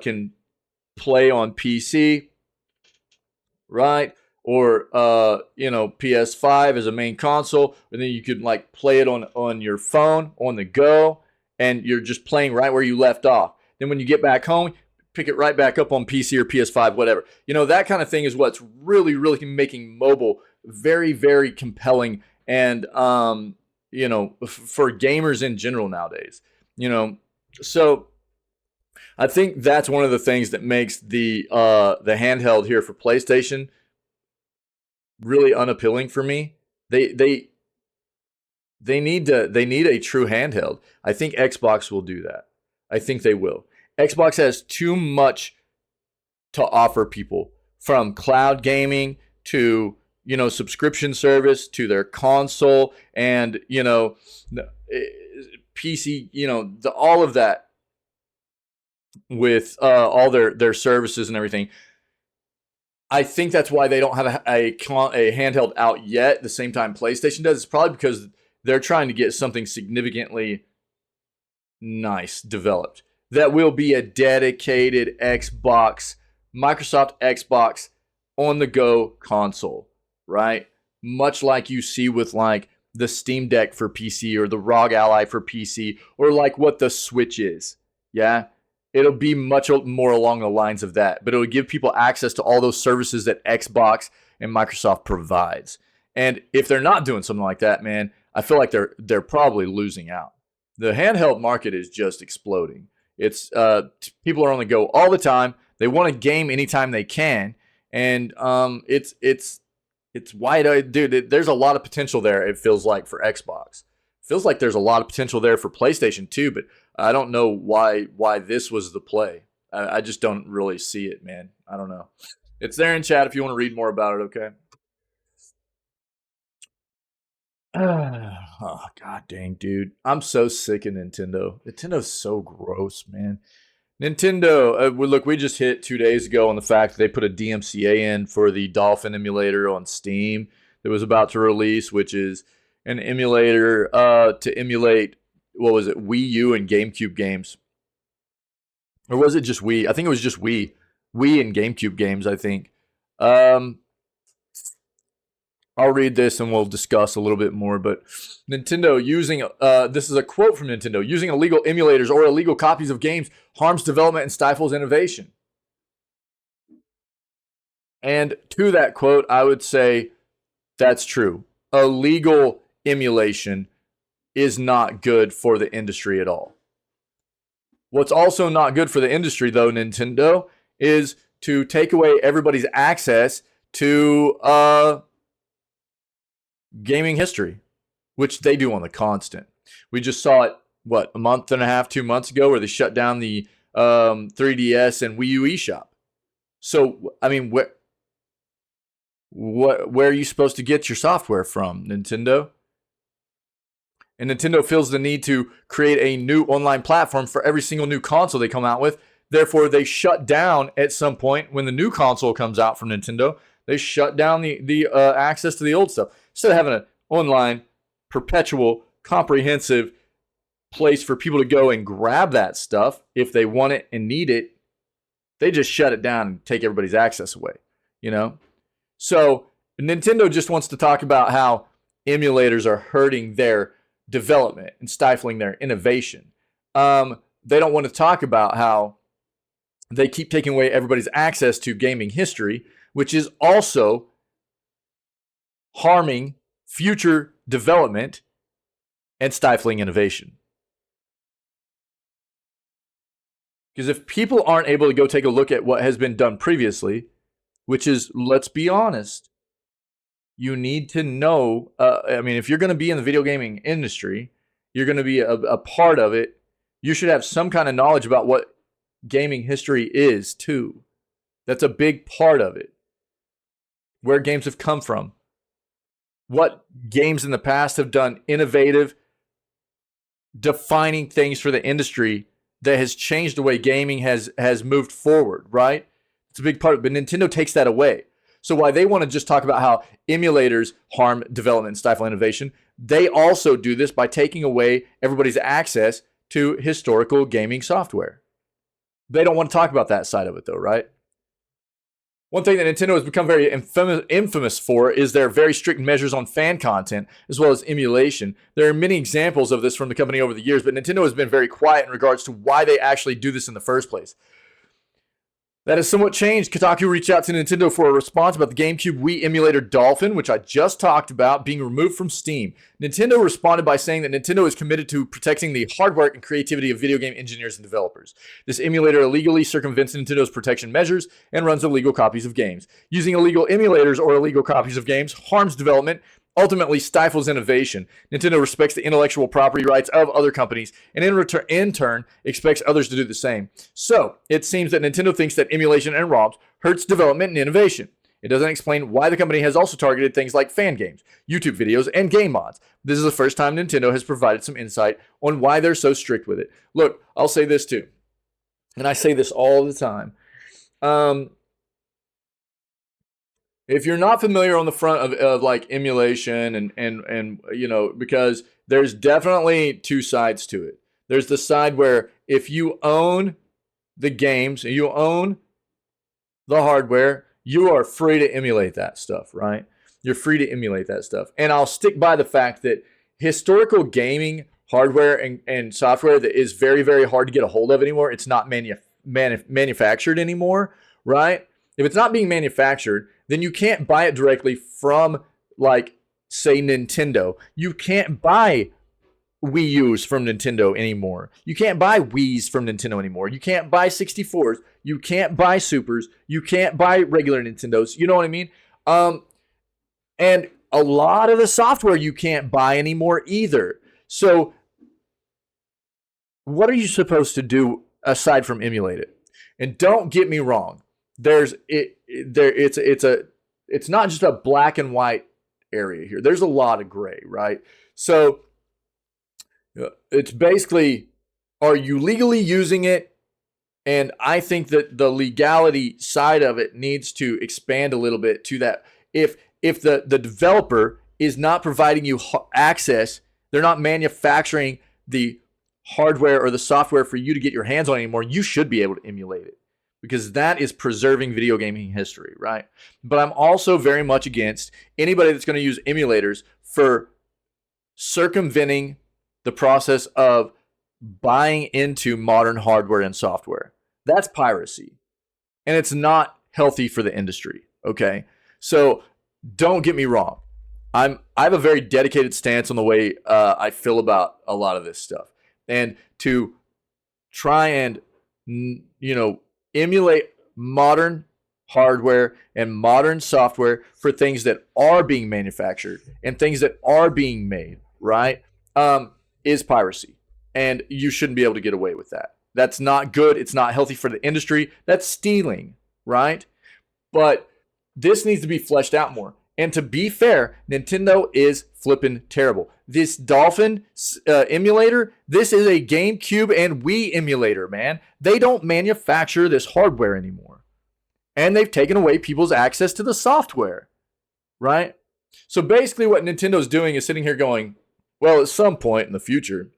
can play on PC, right? Or you know, PS5 as a main console, and then you could like play it on your phone on the go, and you're just playing right where you left off. Then when you get back home, pick it right back up on PC or PS5, whatever. You know, that kind of thing is what's really, really making mobile very, very compelling, and you know, for gamers in general nowadays. You know, so I think that's one of the things that makes the handheld here for PlayStation really unappealing for me. They need a true handheld. I think Xbox will do that. I think they will. Xbox has too much to offer people, from cloud gaming to, you know, subscription service to their console and, you know, PC, you know, all of that with all their services and everything. I think that's why they don't have a handheld out yet at the same time PlayStation does. It's probably because they're trying to get something significantly nice developed that will be a dedicated Xbox, Microsoft Xbox on-the-go console, right? Much like you see with like the Steam Deck for PC or the ROG Ally for PC, or like what the Switch is, yeah? It'll be much more along the lines of that, but it'll give people access to all those services that Xbox and Microsoft provides. And if they're not doing something like that, man, I feel like they're probably losing out. The handheld market is just exploding. It's people are on the go all the time. They want to game anytime they can, and it's wide. Dude, there's a lot of potential there. It feels like for Xbox. Feels like there's a lot of potential there for PlayStation too, but I don't know why this was the play. I just don't really see it, man. I don't know. It's there in chat if you want to read more about it, okay? Oh, god dang, dude. I'm so sick of Nintendo. Nintendo's so gross, man. Nintendo, look, we just hit 2 days ago on the fact that they put a DMCA in for the Dolphin emulator on Steam that was about to release, which is an emulator to emulate, what was it, Wii U and GameCube games. Or was it just Wii? I think it was just Wii. Wii and GameCube games, I think. I'll read this and we'll discuss a little bit more, but Nintendo using, this is a quote from Nintendo, using illegal emulators or illegal copies of games harms development and stifles innovation. And to that quote, I would say that's true. Illegal emulation is not good for the industry at all. What's also not good for the industry, though, Nintendo, is to take away everybody's access to gaming history, which they do on the constant. We just saw it, what, a month and a half, 2 months ago, where they shut down the 3DS and Wii U eShop. So, I mean, where are you supposed to get your software from, Nintendo? And Nintendo feels the need to create a new online platform for every single new console they come out with. Therefore, they shut down at some point when the new console comes out from Nintendo. They shut down the access to the old stuff. Instead of having an online, perpetual, comprehensive place for people to go and grab that stuff if they want it and need it, they just shut it down and take everybody's access away, you know? So Nintendo just wants to talk about how emulators are hurting their development and stifling their innovation. They don't want to talk about how they keep taking away everybody's access to gaming history, which is also harming future development and stifling innovation. Because if people aren't able to go take a look at what has been done previously, which is, let's be honest, you need to know, I mean, if you're going to be in the video gaming industry, you're going to be a part of it, you should have some kind of knowledge about what gaming history is too. That's a big part of it. Where games have come from. What games in the past have done innovative, defining things for the industry that has changed the way gaming has moved forward, right? It's a big part of it, but Nintendo takes that away. So while they want to just talk about how emulators harm development and stifle innovation, they also do this by taking away everybody's access to historical gaming software. They don't want to talk about that side of it though, right? One thing that Nintendo has become very infamous for is their very strict measures on fan content, as well as emulation. There are many examples of this from the company over the years, but Nintendo has been very quiet in regards to why they actually do this in the first place. That has somewhat changed. Kotaku reached out to Nintendo for a response about the GameCube Wii emulator Dolphin, which I just talked about, being removed from Steam. Nintendo responded by saying that Nintendo is committed to protecting the hard work and creativity of video game engineers and developers. This emulator illegally circumvents Nintendo's protection measures and runs illegal copies of games. Using illegal emulators or illegal copies of games harms development, ultimately stifles innovation. Nintendo respects the intellectual property rights of other companies and in turn expects others to do the same. So, it seems that Nintendo thinks that emulation and ROMs hurts development and innovation. It doesn't explain why the company has also targeted things like fan games, YouTube videos, and game mods. This is the first time Nintendo has provided some insight on why they're so strict with it. Look, I'll say this too, and I say this all the time. If you're not familiar on the front of like emulation and you know, because there's definitely two sides to it. There's the side where if you own the games and you own the hardware, you are free to emulate that stuff, right? You're free to emulate that stuff. And I'll stick by the fact that historical gaming hardware and software that is very, very hard to get a hold of anymore, it's not manufactured anymore, right? If it's not being manufactured, then you can't buy it directly from, like, say, Nintendo. You can't buy Wii U's from Nintendo anymore. You can't buy Wii's from Nintendo anymore. You can't buy 64s. You can't buy Supers. You can't buy regular Nintendos. You know what I mean? And a lot of the software you can't buy anymore either. So what are you supposed to do aside from emulate it? And don't get me wrong. It's not just a black and white area here. There's a lot of gray, right? So it's basically, are you legally using it? And I think that the legality side of it needs to expand a little bit to that. If the developer is not providing you access, they're not manufacturing the hardware or the software for you to get your hands on anymore, you should be able to emulate it. Because that is preserving video gaming history, right? But I'm also very much against anybody that's going to use emulators for circumventing the process of buying into modern hardware and software. That's piracy. And it's not healthy for the industry, okay? So don't get me wrong. I have a very dedicated stance on the way I feel about a lot of this stuff. And to try and, you know, emulate modern hardware and modern software for things that are being manufactured and things that are being made, right, is piracy. And you shouldn't be able to get away with that. That's not good. It's not healthy for the industry. That's stealing, right? But this needs to be fleshed out more. And to be fair, Nintendo is flipping terrible. This Dolphin emulator, this is a GameCube and Wii emulator, man. They don't manufacture this hardware anymore. And they've taken away people's access to the software, right? So basically what Nintendo's doing is sitting here going, well, at some point in the future,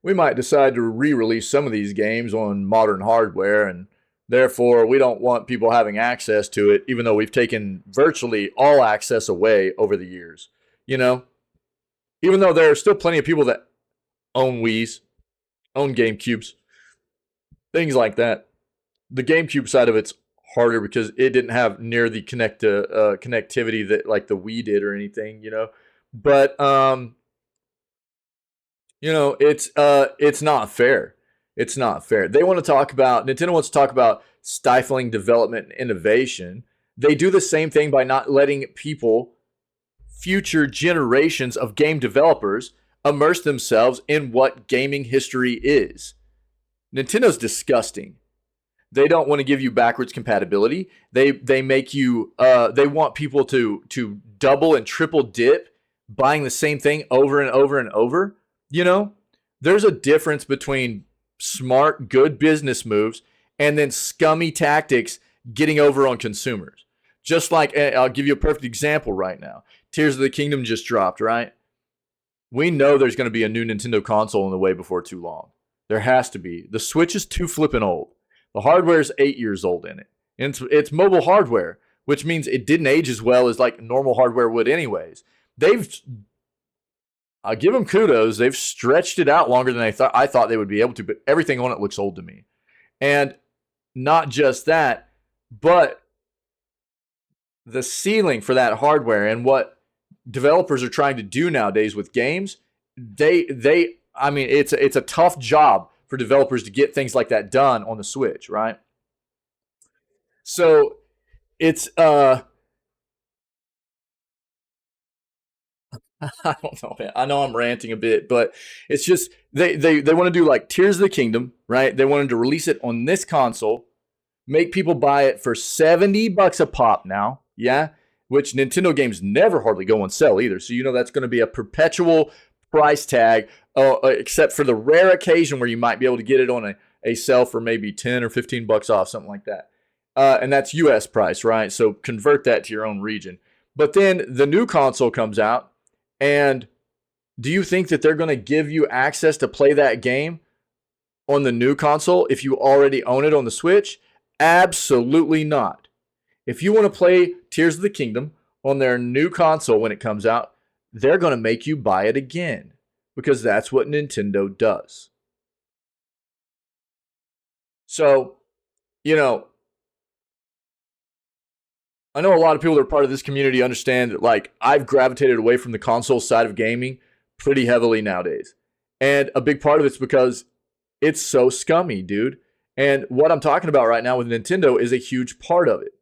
we might decide to re-release some of these games on modern hardware, and therefore we don't want people having access to it, even though we've taken virtually all access away over the years. You know, even though there are still plenty of people that own Wii's, own GameCubes, things like that. The GameCube side of it's harder because it didn't have near the connectivity that like the Wii did or anything, you know. But You know, it's not fair. It's not fair. They want to talk about Nintendo wants to talk about stifling development and innovation. They do the same thing by not letting people, future generations of game developers, immerse themselves in what gaming history is. Nintendo's disgusting. They don't want to give you backwards compatibility. They make you they want people to double and triple dip buying the same thing over and over and over. You know, there's a difference between smart, good business moves and then scummy tactics getting over on consumers. Just like I'll give you a perfect example right now. Tears of the Kingdom just dropped, right? We know there's going to be a new Nintendo console in the way before too long. There has to be. The Switch is too flippin' old. The hardware is 8 years old in it. And it's mobile hardware, which means it didn't age as well as like normal hardware would anyways. I'll give them kudos. They've stretched it out longer than I thought they would be able to, but everything on it looks old to me. And not just that, but the ceiling for that hardware and what developers are trying to do nowadays with games, I mean, it's a tough job for developers to get things like that done on the Switch, right? So it's I don't know, man. I know I'm ranting a bit, but it's just they want to do like Tears of the Kingdom, right? They wanted to release it on this console, make people buy it for $70 a pop now, yeah, which Nintendo games never hardly go on sale either. So you know that's going to be a perpetual price tag, except for the rare occasion where you might be able to get it on a sale for maybe 10 or $15 off, something like that. And that's US price, right? So convert that to your own region. But then the new console comes out, and do you think that they're going to give you access to play that game on the new console if you already own it on the Switch? Absolutely not. If you want to play Tears of the Kingdom on their new console when it comes out, they're going to make you buy it again because that's what Nintendo does. So, you know, I know a lot of people that are part of this community understand that, like, I've gravitated away from the console side of gaming pretty heavily nowadays. And a big part of it's because it's so scummy, dude. And what I'm talking about right now with Nintendo is a huge part of it.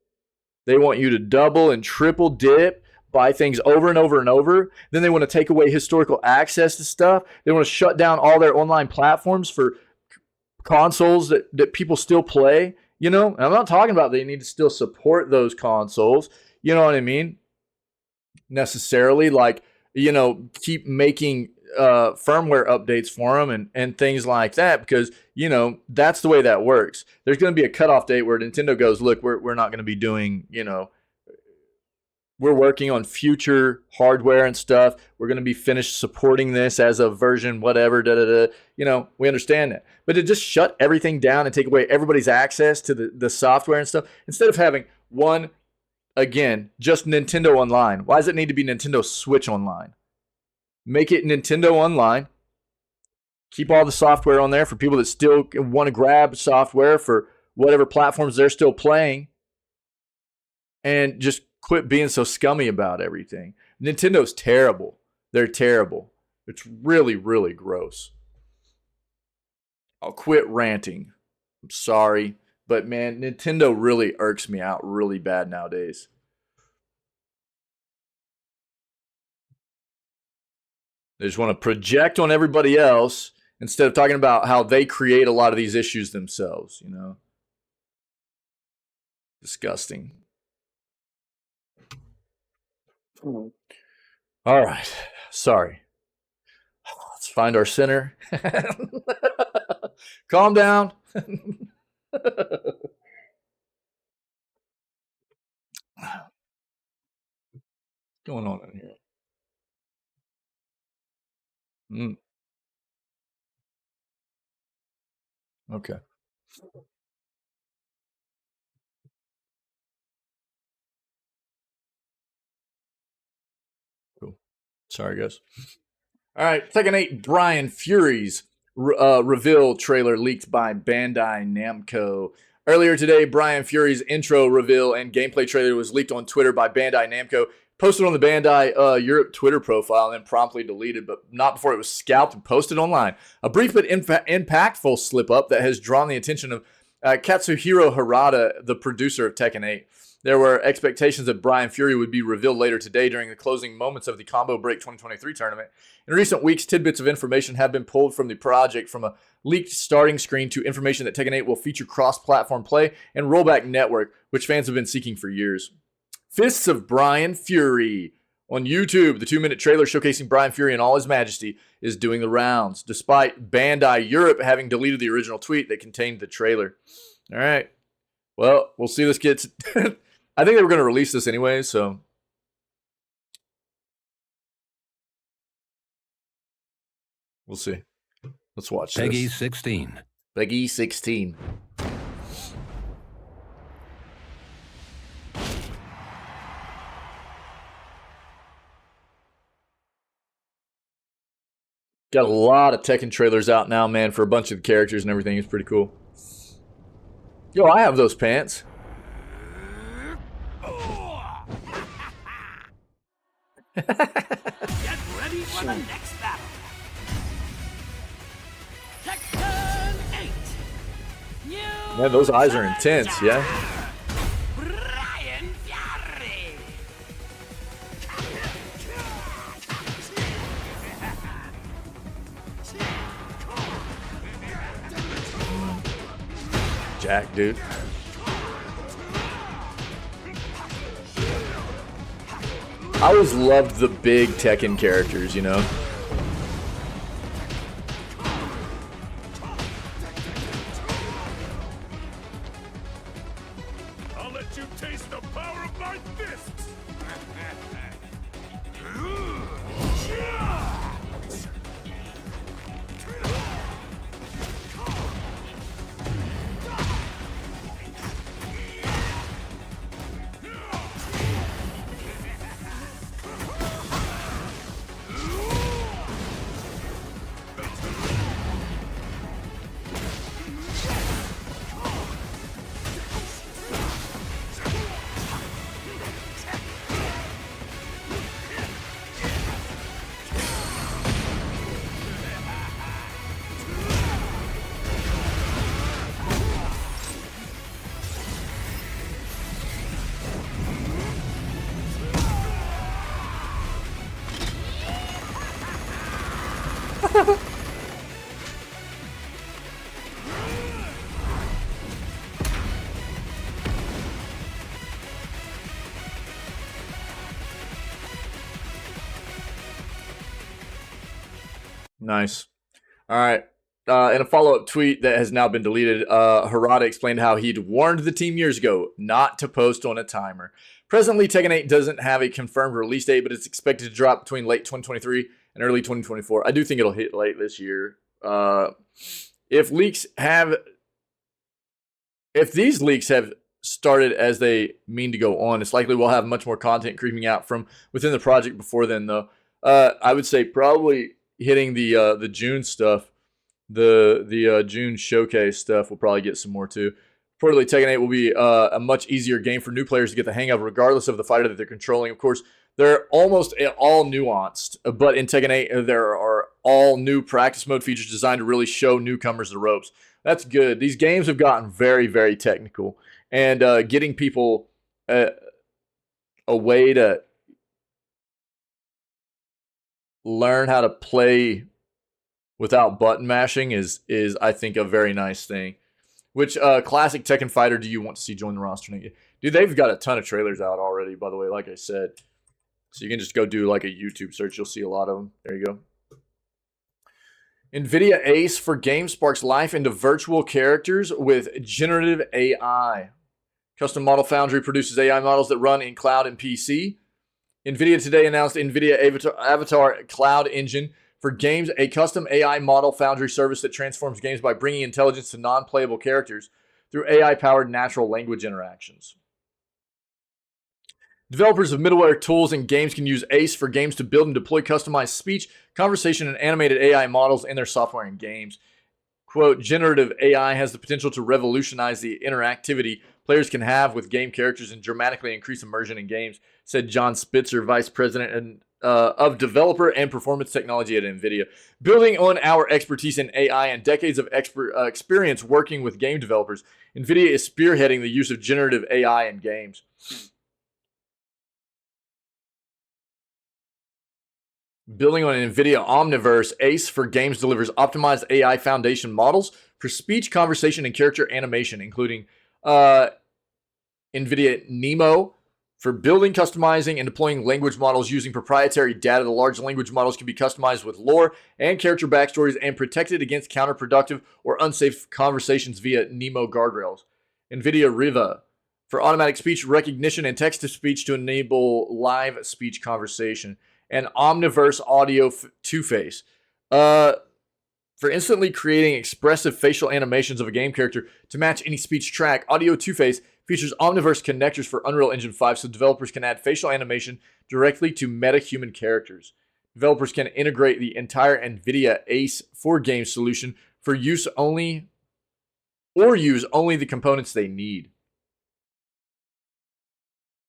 They want you to double and triple dip, buy things over and over and over. Then they want to take away historical access to stuff. They want to shut down all their online platforms for consoles that people still play. You know, and I'm not talking about they need to still support those consoles. You know what I mean? Necessarily, like, you know, keep making firmware updates for them and things like that, because, you know, that's the way that works. There's going to be a cutoff date where Nintendo goes, look, we're not going to be doing, you know, we're working on future hardware and stuff. We're going to be finished supporting this as a version, whatever, You know, we understand that. But to just shut everything down and take away everybody's access to the software and stuff, instead of having one, again, just Nintendo Online. Why does it need to be Nintendo Switch Online? Make it Nintendo Online. Keep all the software on there for people that still want to grab software for whatever platforms they're still playing. And just quit being so scummy about everything. Nintendo's terrible. They're terrible. It's really, really gross. I'll quit ranting. I'm sorry. But man, Nintendo really irks me out really bad nowadays. They just want to project on everybody else instead of talking about how they create a lot of these issues themselves, you know? Disgusting. All right. Sorry. Let's find our center. Calm down. What's going on in here? Okay. Cool. Sorry, guys. All right. Second 8, Brian Fury's reveal trailer leaked by Bandai Namco. Earlier today, Brian Fury's intro reveal and gameplay trailer was leaked on Twitter by Bandai Namco. Posted on the Bandai Europe Twitter profile and then promptly deleted, but not before it was scalped and posted online. A brief but impactful slip-up that has drawn the attention of Katsuhiro Harada, the producer of Tekken 8. There were expectations that Brian Fury would be revealed later today during the closing moments of the Combo Break 2023 tournament. In recent weeks, tidbits of information have been pulled from the project, from a leaked starting screen to information that Tekken 8 will feature cross-platform play and rollback network, which fans have been seeking for years. Fists of Brian Fury. On YouTube, the 2-minute trailer showcasing Brian Fury in all his majesty is doing the rounds, despite Bandai Europe having deleted the original tweet that contained the trailer. All right. Well, we'll see this gets... I think they were going to release this anyway, so... We'll see. Let's watch this. Peggy 16. Peggy 16. Got a lot of Tekken trailers out now, man, for a bunch of the characters and everything. It's pretty cool. Yo, I have those pants. Get ready for the next battle. Tekken 8. Man, those eyes are intense, yeah? Brian Fury. Jack, dude. I always loved the big Tekken characters, you know? I'll let you taste the power of my fists! Nice. All right. In a follow-up tweet that has now been deleted, Harada explained how he'd warned the team years ago not to post on a timer. Presently, Tekken 8 doesn't have a confirmed release date, but it's expected to drop between late 2023 and early 2024. I do think it'll hit late this year. If these leaks have started as they mean to go on, it's likely we'll have much more content creeping out from within the project before then, though. I would say probably hitting the June stuff, the June showcase stuff, we'll probably get some more too. Reportedly, Tekken 8 will be a much easier game for new players to get the hang of, regardless of the fighter that they're controlling. Of course, they're almost all nuanced, but in Tekken 8, there are all new practice mode features designed to really show newcomers the ropes. That's good. These games have gotten very, very technical, and getting people a way to learn how to play without button mashing is I think a very nice thing. Which classic Tekken fighter do you want to see join the roster? Dude, they've got a ton of trailers out already, by the way, like I said. So you can just go do like a YouTube search. You'll see a lot of them. There you go. NVIDIA Ace for game sparks life into virtual characters with generative AI. Custom Model Foundry produces AI models that run in cloud and PC. NVIDIA today announced NVIDIA Avatar Cloud Engine for games, a custom AI model foundry service that transforms games by bringing intelligence to non-playable characters through AI-powered natural language interactions. Developers of middleware tools and games can use ACE for games to build and deploy customized speech, conversation, and animated AI models in their software and games. Quote, generative AI has the potential to revolutionize the interactivity players can have with game characters and dramatically increase immersion in games, said John Spitzer, Vice President of Developer and Performance Technology at NVIDIA. Building on our expertise in AI and decades of experience working with game developers, NVIDIA is spearheading the use of generative AI in games. Building on NVIDIA Omniverse, ACE for Games delivers optimized AI foundation models for speech, conversation, and character animation, including NVIDIA Nemo for building, customizing, and deploying language models using proprietary data. The large language models can be customized with lore and character backstories and protected against counterproductive or unsafe conversations via Nemo guardrails. NVIDIA Riva for automatic speech recognition and text-to-speech to enable live speech conversation. And Omniverse Audio Two-Face for instantly creating expressive facial animations of a game character to match any speech track. Audio Two-Face features Omniverse connectors for Unreal Engine 5 so developers can add facial animation directly to meta-human characters. Developers can integrate the entire NVIDIA ACE for Games solution for use only or use only the components they need.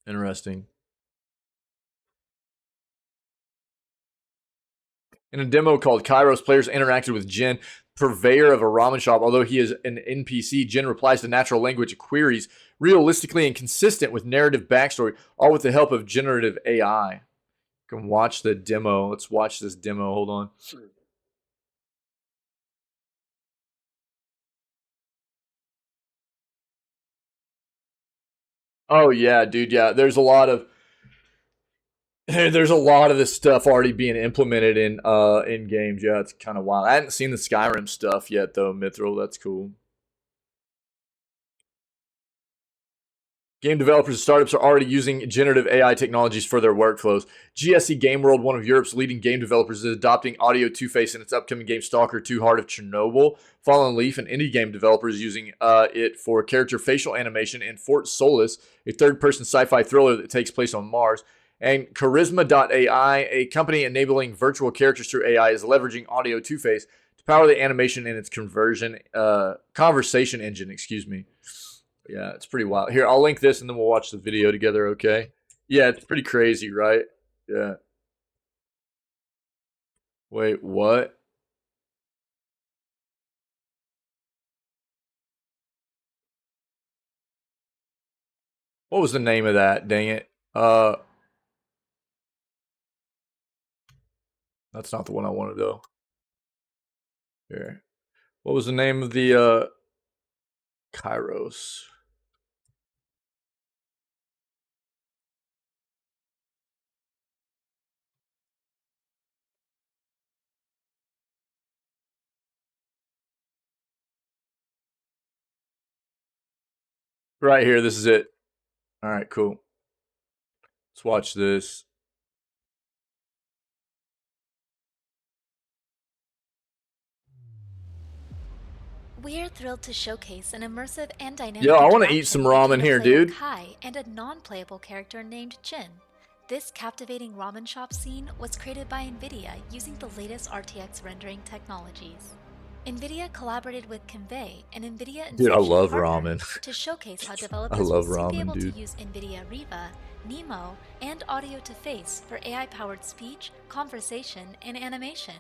Interesting. In a demo called Kairos, players interacted with Jin, purveyor of a ramen shop. Although he is an NPC, Jin replies to natural language queries realistically and consistent with narrative backstory, all with the help of generative AI. You can watch the demo. Let's watch this demo. Hold on. Oh, yeah, dude. Yeah, there's a lot of this stuff already being implemented in games. Yeah, it's kind of wild. I hadn't seen the Skyrim stuff yet, though, Mithril. That's cool. Game developers and startups are already using generative AI technologies for their workflows. GSC Game World, one of Europe's leading game developers, is adopting Audio Two-Face in its upcoming game Stalker 2 Heart of Chernobyl. Fallen Leaf, an indie game developer, is using it for character facial animation in Fort Solis, a third-person sci-fi thriller that takes place on Mars. And Charisma.ai, a company enabling virtual characters through AI, is leveraging Audio Two-Face to power the animation in its conversation engine. Yeah, it's pretty wild. Here, I'll link this and then we'll watch the video together, okay? Yeah, it's pretty crazy, right? Yeah. Wait, what? What was the name of that? Dang it. That's not the one I wanted, though. Here. What was the name of the Kairos? Right here, this is it. All right, cool. Let's watch this. We're thrilled to showcase an immersive and dynamic Yo, I want to eat some ramen here, dude. Kai and a non-playable character named Jin. This captivating ramen shop scene was created by NVIDIA using the latest RTX rendering technologies. NVIDIA collaborated with Convey, an NVIDIA dude, I love partner, ramen. to showcase how developers will soon be able dude. to use NVIDIA Riva, Nemo, and Audio to Face for AI-powered speech, conversation, and animation.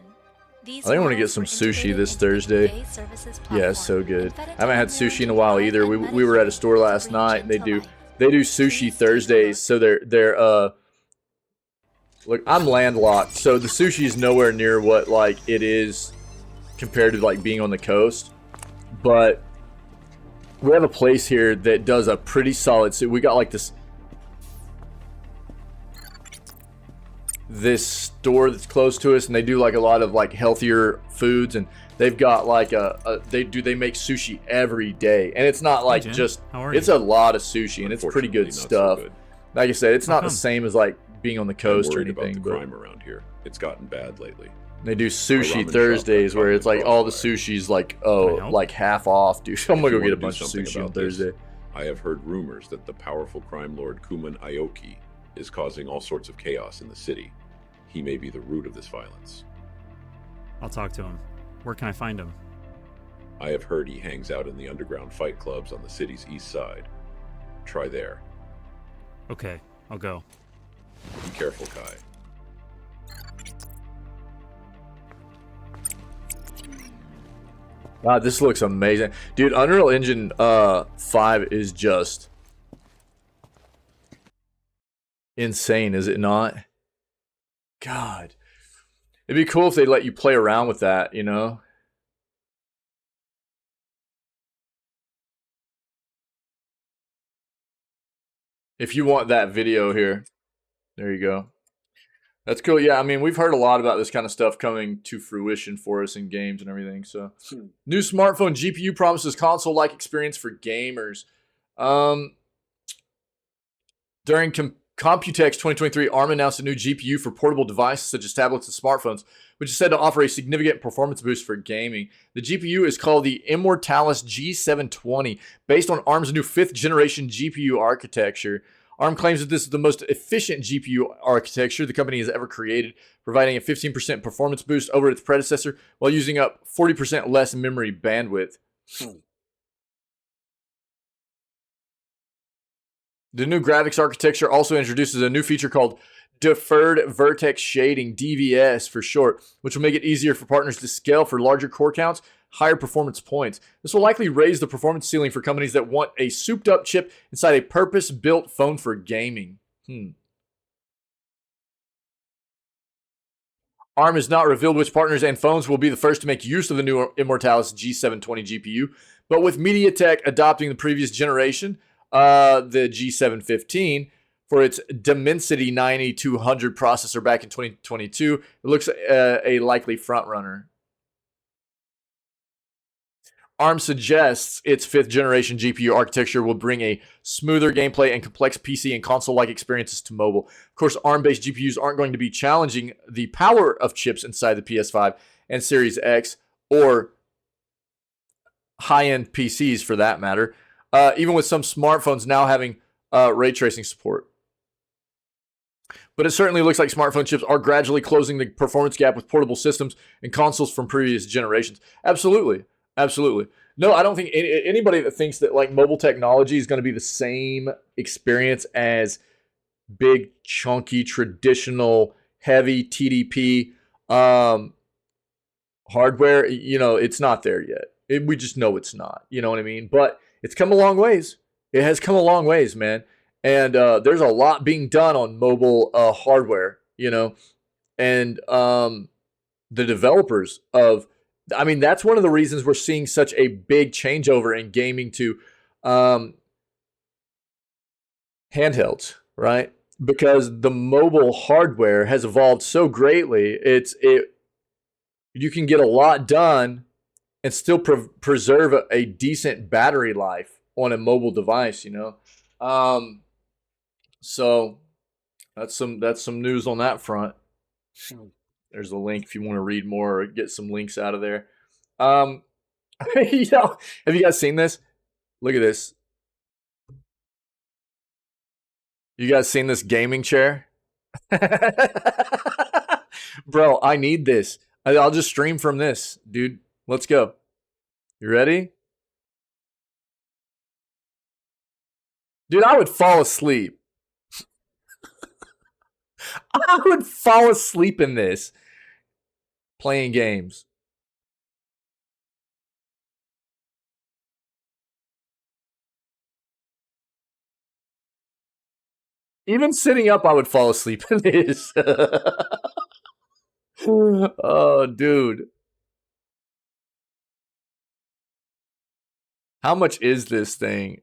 I think I want to get some sushi this Thursday. Yeah, it's so good. I haven't had sushi in a while either. We were at a store last night and they do sushi Thursdays. So they're look, I'm landlocked, so the sushi is nowhere near what like it is compared to like being on the coast. But we have a place here that does a pretty solid sushi. We got like this store that's close to us, and they do like a lot of like healthier foods, and they've got like they make sushi every day, and it's not like it's a lot of sushi, and it's pretty good stuff. So good. Like I said, it's not the same as like being on the coast or anything. About the crime around here. It's gotten bad lately. They do sushi Thursdays where it's like all the sushi's like like half off, dude. I'm gonna go get a bunch of sushi on Thursday. I have heard rumors that the powerful crime lord Kuman Aoki is causing all sorts of chaos in the city. He may be the root of this violence. I'll talk to him. Where can I find him? I have heard he hangs out in the underground fight clubs on the city's east side. Try there. Okay, I'll go. Be careful, Kai. Wow, this looks amazing. Dude, Unreal Engine 5 is just insane, is it not? God. It'd be cool if they let you play around with that, you know? If you want that video here, there you go. That's cool. Yeah, I mean, we've heard a lot about this kind of stuff coming to fruition for us in games and everything. So, new smartphone GPU promises console-like experience for gamers. During Computex 2023, ARM announced a new GPU for portable devices such as tablets and smartphones, which is said to offer a significant performance boost for gaming. The GPU is called the Immortalis G720, based on ARM's new 5th generation GPU architecture. ARM claims that this is the most efficient GPU architecture the company has ever created, providing a 15% performance boost over its predecessor while using up 40% less memory bandwidth. The new graphics architecture also introduces a new feature called Deferred Vertex Shading, DVS for short, which will make it easier for partners to scale for larger core counts, higher performance points. This will likely raise the performance ceiling for companies that want a souped-up chip inside a purpose-built phone for gaming. ARM has not revealed which partners and phones will be the first to make use of the new Immortalis G720 GPU, but with MediaTek adopting the previous generation, the G715, for its Dimensity 9200 processor back in 2022, it looks a likely frontrunner. ARM suggests its 5th generation GPU architecture will bring a smoother gameplay and complex PC and console-like experiences to mobile. Of course, ARM-based GPUs aren't going to be challenging the power of chips inside the PS5 and Series X, or high-end PCs for that matter, even with some smartphones now having ray tracing support. But it certainly looks like smartphone chips are gradually closing the performance gap with portable systems and consoles from previous generations. Absolutely. Absolutely. No, I don't think anybody that thinks that like mobile technology is going to be the same experience as big, chunky, traditional, heavy TDP hardware, you know, it's not there yet. We just know it's not. You know what I mean? But it's come a long ways. It has come a long ways, man. And there's a lot being done on mobile hardware, you know, and the developers of, I mean, that's one of the reasons we're seeing such a big changeover in gaming to handhelds, right? Because the mobile hardware has evolved so greatly. You can get a lot done and still preserve a decent battery life on a mobile device, you know. So that's some news on that front. There's a link if you want to read more or get some links out of there. You know, have you guys seen this? Look at this. You guys seen this gaming chair? Bro, I need this. I'll just stream from this, dude. Let's go. You ready? Dude, I would fall asleep. I would fall asleep in this playing games. Even sitting up, I would fall asleep in this. Oh, dude. How much is this thing?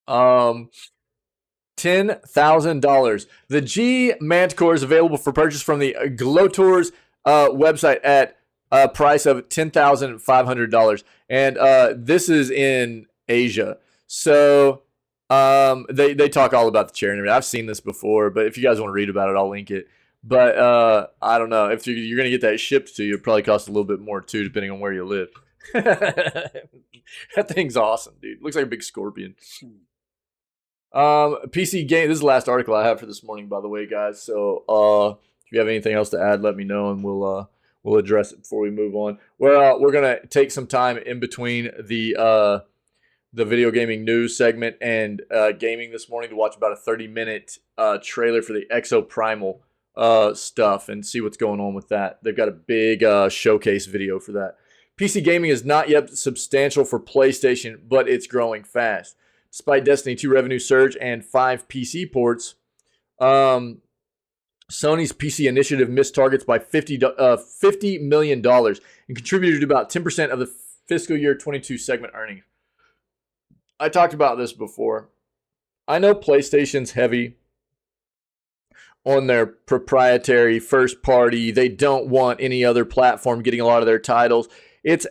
$10,000. The G Manticore is available for purchase from the Glowtours website at a price of $10,500, and this is in Asia. So they talk all about the chair and everything. I've seen this before, but if you guys want to read about it, I'll link it. But I don't know if you're gonna get that shipped to you. It probably costs a little bit more too, depending on where you live. That thing's awesome, dude. Looks like a big scorpion. PC game. This is the last article I have for this morning, by the way, guys. So if you have anything else to add, let me know, and we'll address it before we move on. We're gonna take some time in between the the video gaming news segment and gaming this morning to watch about a 30-minute trailer for the Exoprimal stuff and see what's going on with that. They've got a big showcase video for that. PC gaming is not yet substantial for PlayStation, but it's growing fast. Despite Destiny 2 revenue surge and 5 PC ports, Sony's PC initiative missed targets by $50 million and contributed to about 10% of the fiscal year 22 segment earnings. I talked about this before. I know PlayStation's heavy on their proprietary first party. They don't want any other platform getting a lot of their titles. It's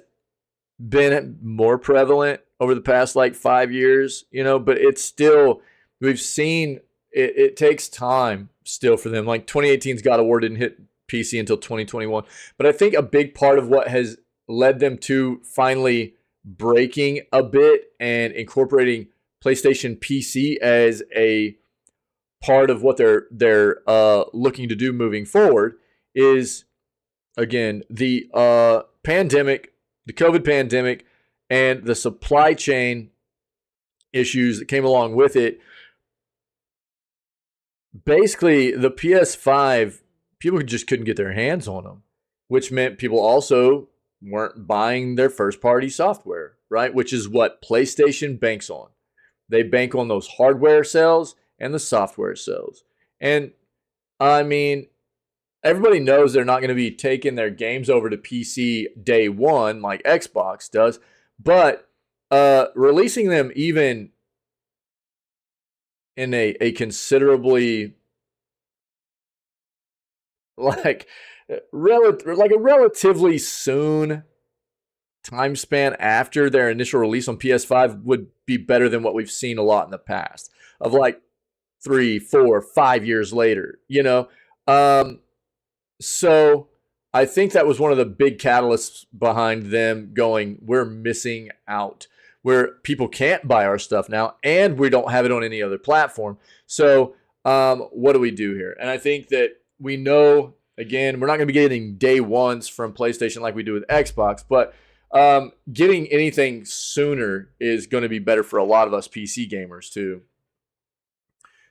been more prevalent over the past like 5 years, you know, but it's still, we've seen it takes time still for them. Like 2018's God of War didn't hit PC until 2021. But I think a big part of what has led them to finally breaking a bit and incorporating PlayStation PC as a part of what they're looking to do moving forward is, again, the pandemic, the COVID pandemic, and the supply chain issues that came along with it. Basically, the PS5, people just couldn't get their hands on them, which meant people also weren't buying their first-party software, right? Which is what PlayStation banks on. They bank on those hardware sales and the software sales. And, I mean, everybody knows they're not going to be taking their games over to PC day one like Xbox does, but releasing them even in a considerably like a relatively soon time span after their initial release on PS5 would be better than what we've seen a lot in the past of like 3, 4, 5 years later, you know? So I think that was one of the big catalysts behind them going, we're missing out, where people can't buy our stuff now and we don't have it on any other platform. So what do we do here? And I think that we know, again, we're not going to be getting day ones from PlayStation like we do with Xbox, but getting anything sooner is going to be better for a lot of us PC gamers too.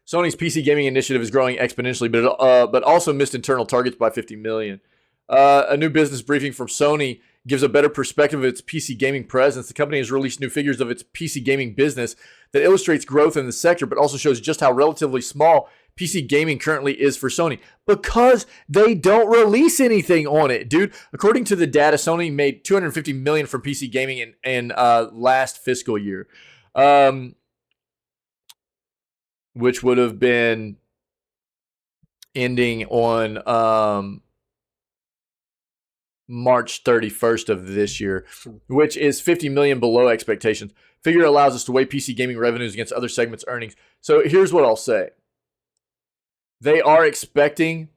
Sony's PC gaming initiative is growing exponentially, but also missed internal targets by 50 million. A new business briefing from Sony gives a better perspective of its PC gaming presence. The company has released new figures of its PC gaming business that illustrates growth in the sector, but also shows just how relatively small PC gaming currently is for Sony because they don't release anything on it, dude. According to the data, Sony made $250 million from PC gaming in last fiscal year, which would have been ending on March 31st of this year, which is 50 million below expectations. Figure allows us to weigh PC gaming revenues against other segments' earnings. So here's what I'll say. They are expecting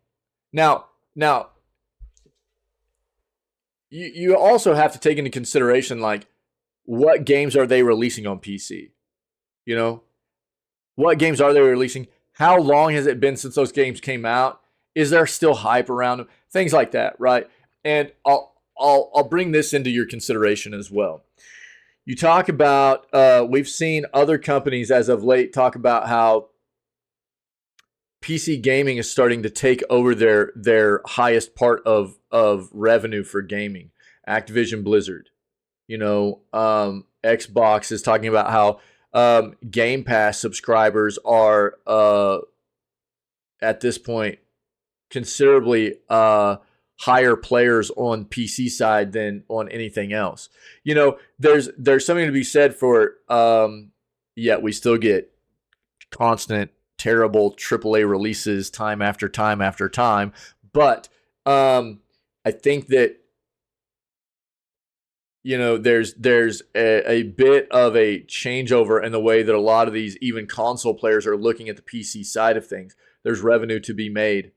now you also have to take into consideration like what games are they releasing on PC? You know, what games are they releasing? How long has it been since those games came out? Is there still hype around them? Things like that, right? And I'll bring this into your consideration as well. You talk about we've seen other companies as of late talk about how PC gaming is starting to take over their highest part of revenue for gaming. Activision Blizzard, you know, Xbox is talking about how Game Pass subscribers are at this point considerably higher players on PC side than on anything else. You know, there's something to be said for yet we still get constant terrible AAA releases time after time after time, but I think that, you know, there's a bit of a changeover in the way that a lot of these even console players are looking at the PC side of things. There's revenue to be made.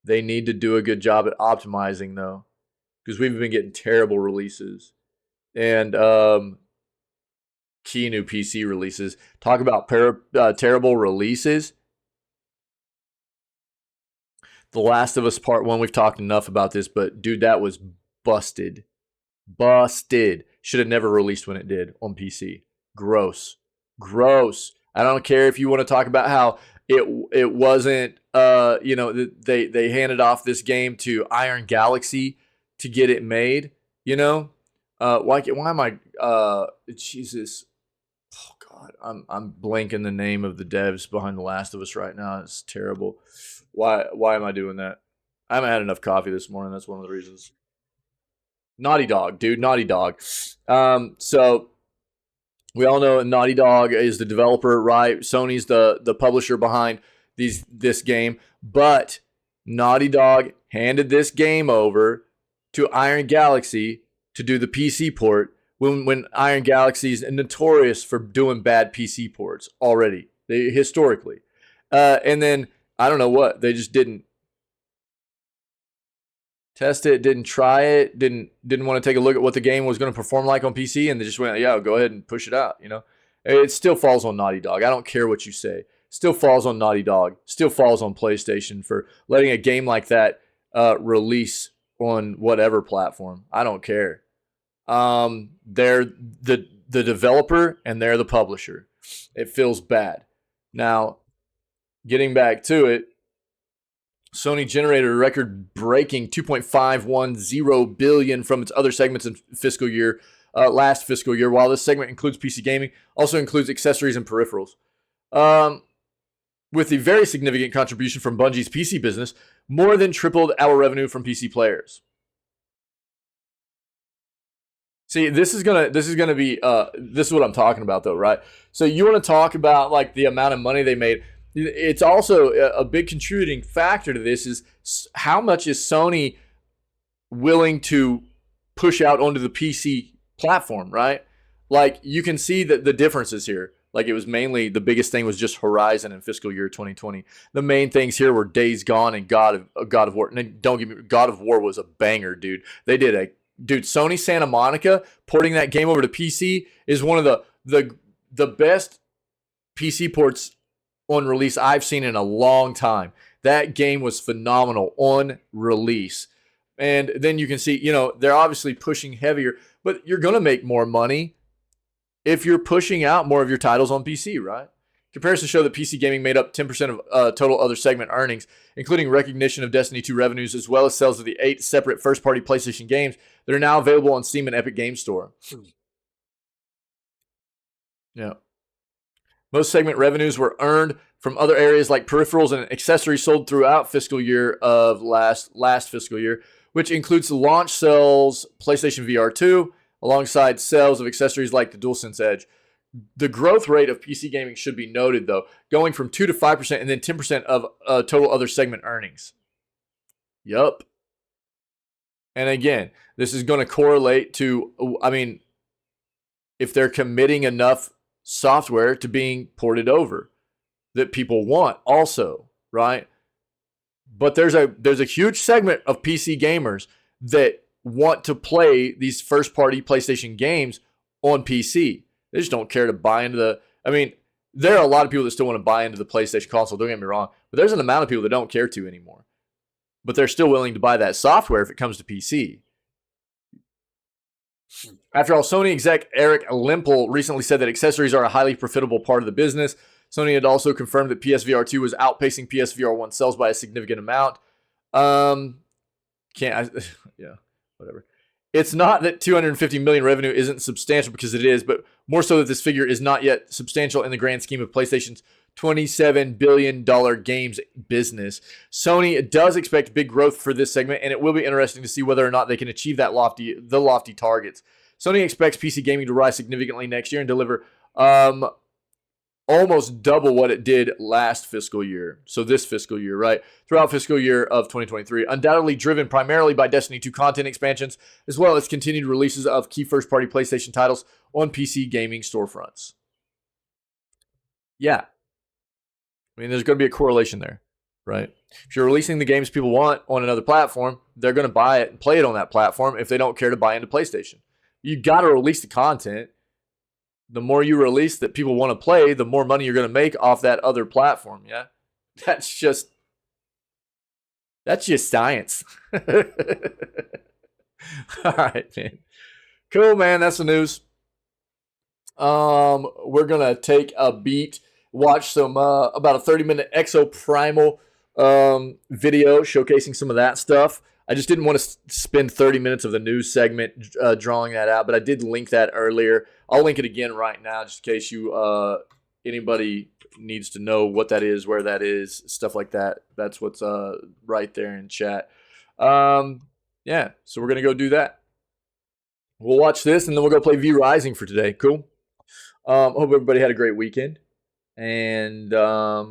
They need to do a good job at optimizing, though, because we've been getting terrible releases and key new PC releases. Talk about terrible releases. The Last of Us Part 1, we've talked enough about this, but dude, that was busted. Busted. Should have never released when it did on PC. Gross. Gross. I don't care if you want to talk about how it wasn't they handed off this game to Iron Galaxy to get it made, why am I Jesus. Oh God, I'm blanking the name of the devs behind The Last of Us right now. It's terrible. Why am I doing that? I haven't had enough coffee this morning. That's one of the reasons. Naughty Dog, dude, Naughty Dog. So we all know Naughty Dog is the developer, right? Sony's the publisher behind this game, but Naughty Dog handed this game over to Iron Galaxy to do the PC port when Iron Galaxy is notorious for doing bad PC ports already, historically. And then I don't know what, they just didn't test it, didn't try it, didn't want to take a look at what the game was going to perform like on PC, and they just went, yeah, go ahead and push it out. It still falls on Naughty Dog. I don't care what you say. Still falls on Naughty Dog. Still falls on PlayStation for letting a game like that release on whatever platform. I don't care. They're the developer and they're the publisher. It feels bad. Now, getting back to it, Sony generated a record-breaking $2.510 billion from its other segments in last fiscal year. While this segment includes PC gaming, also includes accessories and peripherals. With the very significant contribution from Bungie's PC business, more than tripled our revenue from PC players. See, this is what I'm talking about, though, right? So you want to talk about like the amount of money they made. It's also a big contributing factor to this is how much is Sony willing to push out onto the PC platform, right? Like you can see that the differences here. Like it was mainly the biggest thing was just Horizon in fiscal year 2020. The main things here were Days Gone and God of War. And don't get me, God of War was a banger, dude. They did Sony Santa Monica porting that game over to PC is one of the best PC ports on release I've seen in a long time. That game was phenomenal on release. And then you can see, they're obviously pushing heavier, but you're going to make more money if you're pushing out more of your titles on PC, right? Comparisons show that PC gaming made up 10% of total other segment earnings, including recognition of Destiny 2 revenues, as well as sales of the 8 separate first-party PlayStation games that are now available on Steam and Epic Games Store. Yeah. Most segment revenues were earned from other areas like peripherals and accessories sold throughout fiscal year of last fiscal year, which includes the launch sales PlayStation VR 2, alongside sales of accessories like the DualSense Edge. The growth rate of PC gaming should be noted, though, going from 2 to 5% and then 10% of total other segment earnings. Yup. And again, this is going to correlate to, if they're committing enough software to being ported over that people want also, right? But there's a huge segment of PC gamers that want to play these first-party PlayStation games on PC. They just don't care to buy into there are a lot of people that still want to buy into the PlayStation console, don't get me wrong, but there's an amount of people that don't care to anymore. But they're still willing to buy that software if it comes to PC. After all, Sony exec Eric Limpel recently said that accessories are a highly profitable part of the business. Sony had also confirmed that PSVR 2 was outpacing PSVR 1 sales by a significant amount. Whatever. It's not that 250 million revenue isn't substantial, because it is, but more so that this figure is not yet substantial in the grand scheme of PlayStation's $27 billion games business. Sony does expect big growth for this segment, and it will be interesting to see whether or not they can achieve the lofty targets. Sony expects PC gaming to rise significantly next year and deliver almost double what it did last fiscal year. So this fiscal year, right? Throughout fiscal year of 2023. Undoubtedly driven primarily by Destiny 2 content expansions, as well as continued releases of key first-party PlayStation titles on PC gaming storefronts. Yeah. There's going to be a correlation there, right? If you're releasing the games people want on another platform, they're going to buy it and play it on that platform if they don't care to buy into PlayStation. You got to release the content. The more you release that people want to play, the more money you're going to make off that other platform, yeah? That's just science. All right, man. Cool, man. That's the news. We're gonna take a beat, watch some about a 30-minute Exoprimal video showcasing some of that stuff. I just didn't want to spend 30 minutes of the news segment drawing that out, but I did link that earlier. I'll link it again right now, just in case you anybody needs to know what that is, where that is, stuff like that. That's what's right there in chat. Yeah, so we're gonna go do that. We'll watch this, and then we'll go play V Rising for today. Cool. Hope everybody had a great weekend. And I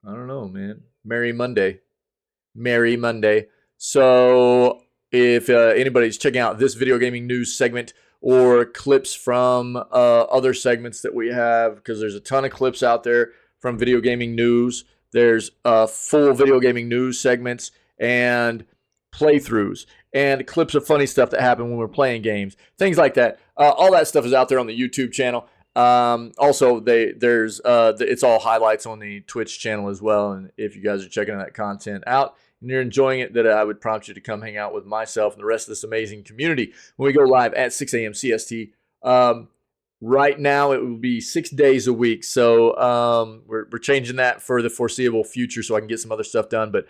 don't know, man. Merry Monday. Merry Monday. So if anybody's checking out this video gaming news segment or clips from other segments that we have, because there's a ton of clips out there from video gaming news. There's full video gaming news segments and playthroughs and clips of funny stuff that happen when we're playing games, things like that. All that stuff is out there on the YouTube channel. Also, there's it's all highlights on the Twitch channel as well. And if you guys are checking that content out and you're enjoying it, that I would prompt you to come hang out with myself and the rest of this amazing community when we go live at 6 a.m. CST. Right now, it will be 6 days a week. So we're changing that for the foreseeable future so I can get some other stuff done. But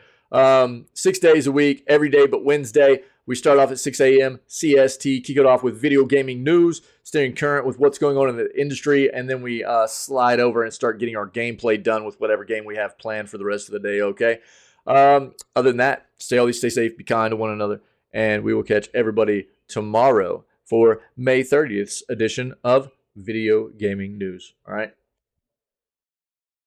6 days a week, every day but Wednesday. We start off at 6 a.m. CST, kick it off with video gaming news, staying current with what's going on in the industry, and then we slide over and start getting our gameplay done with whatever game we have planned for the rest of the day, okay? Other than that, stay healthy, stay safe, be kind to one another, and we will catch everybody tomorrow for May 30th edition of Video Gaming News, all right?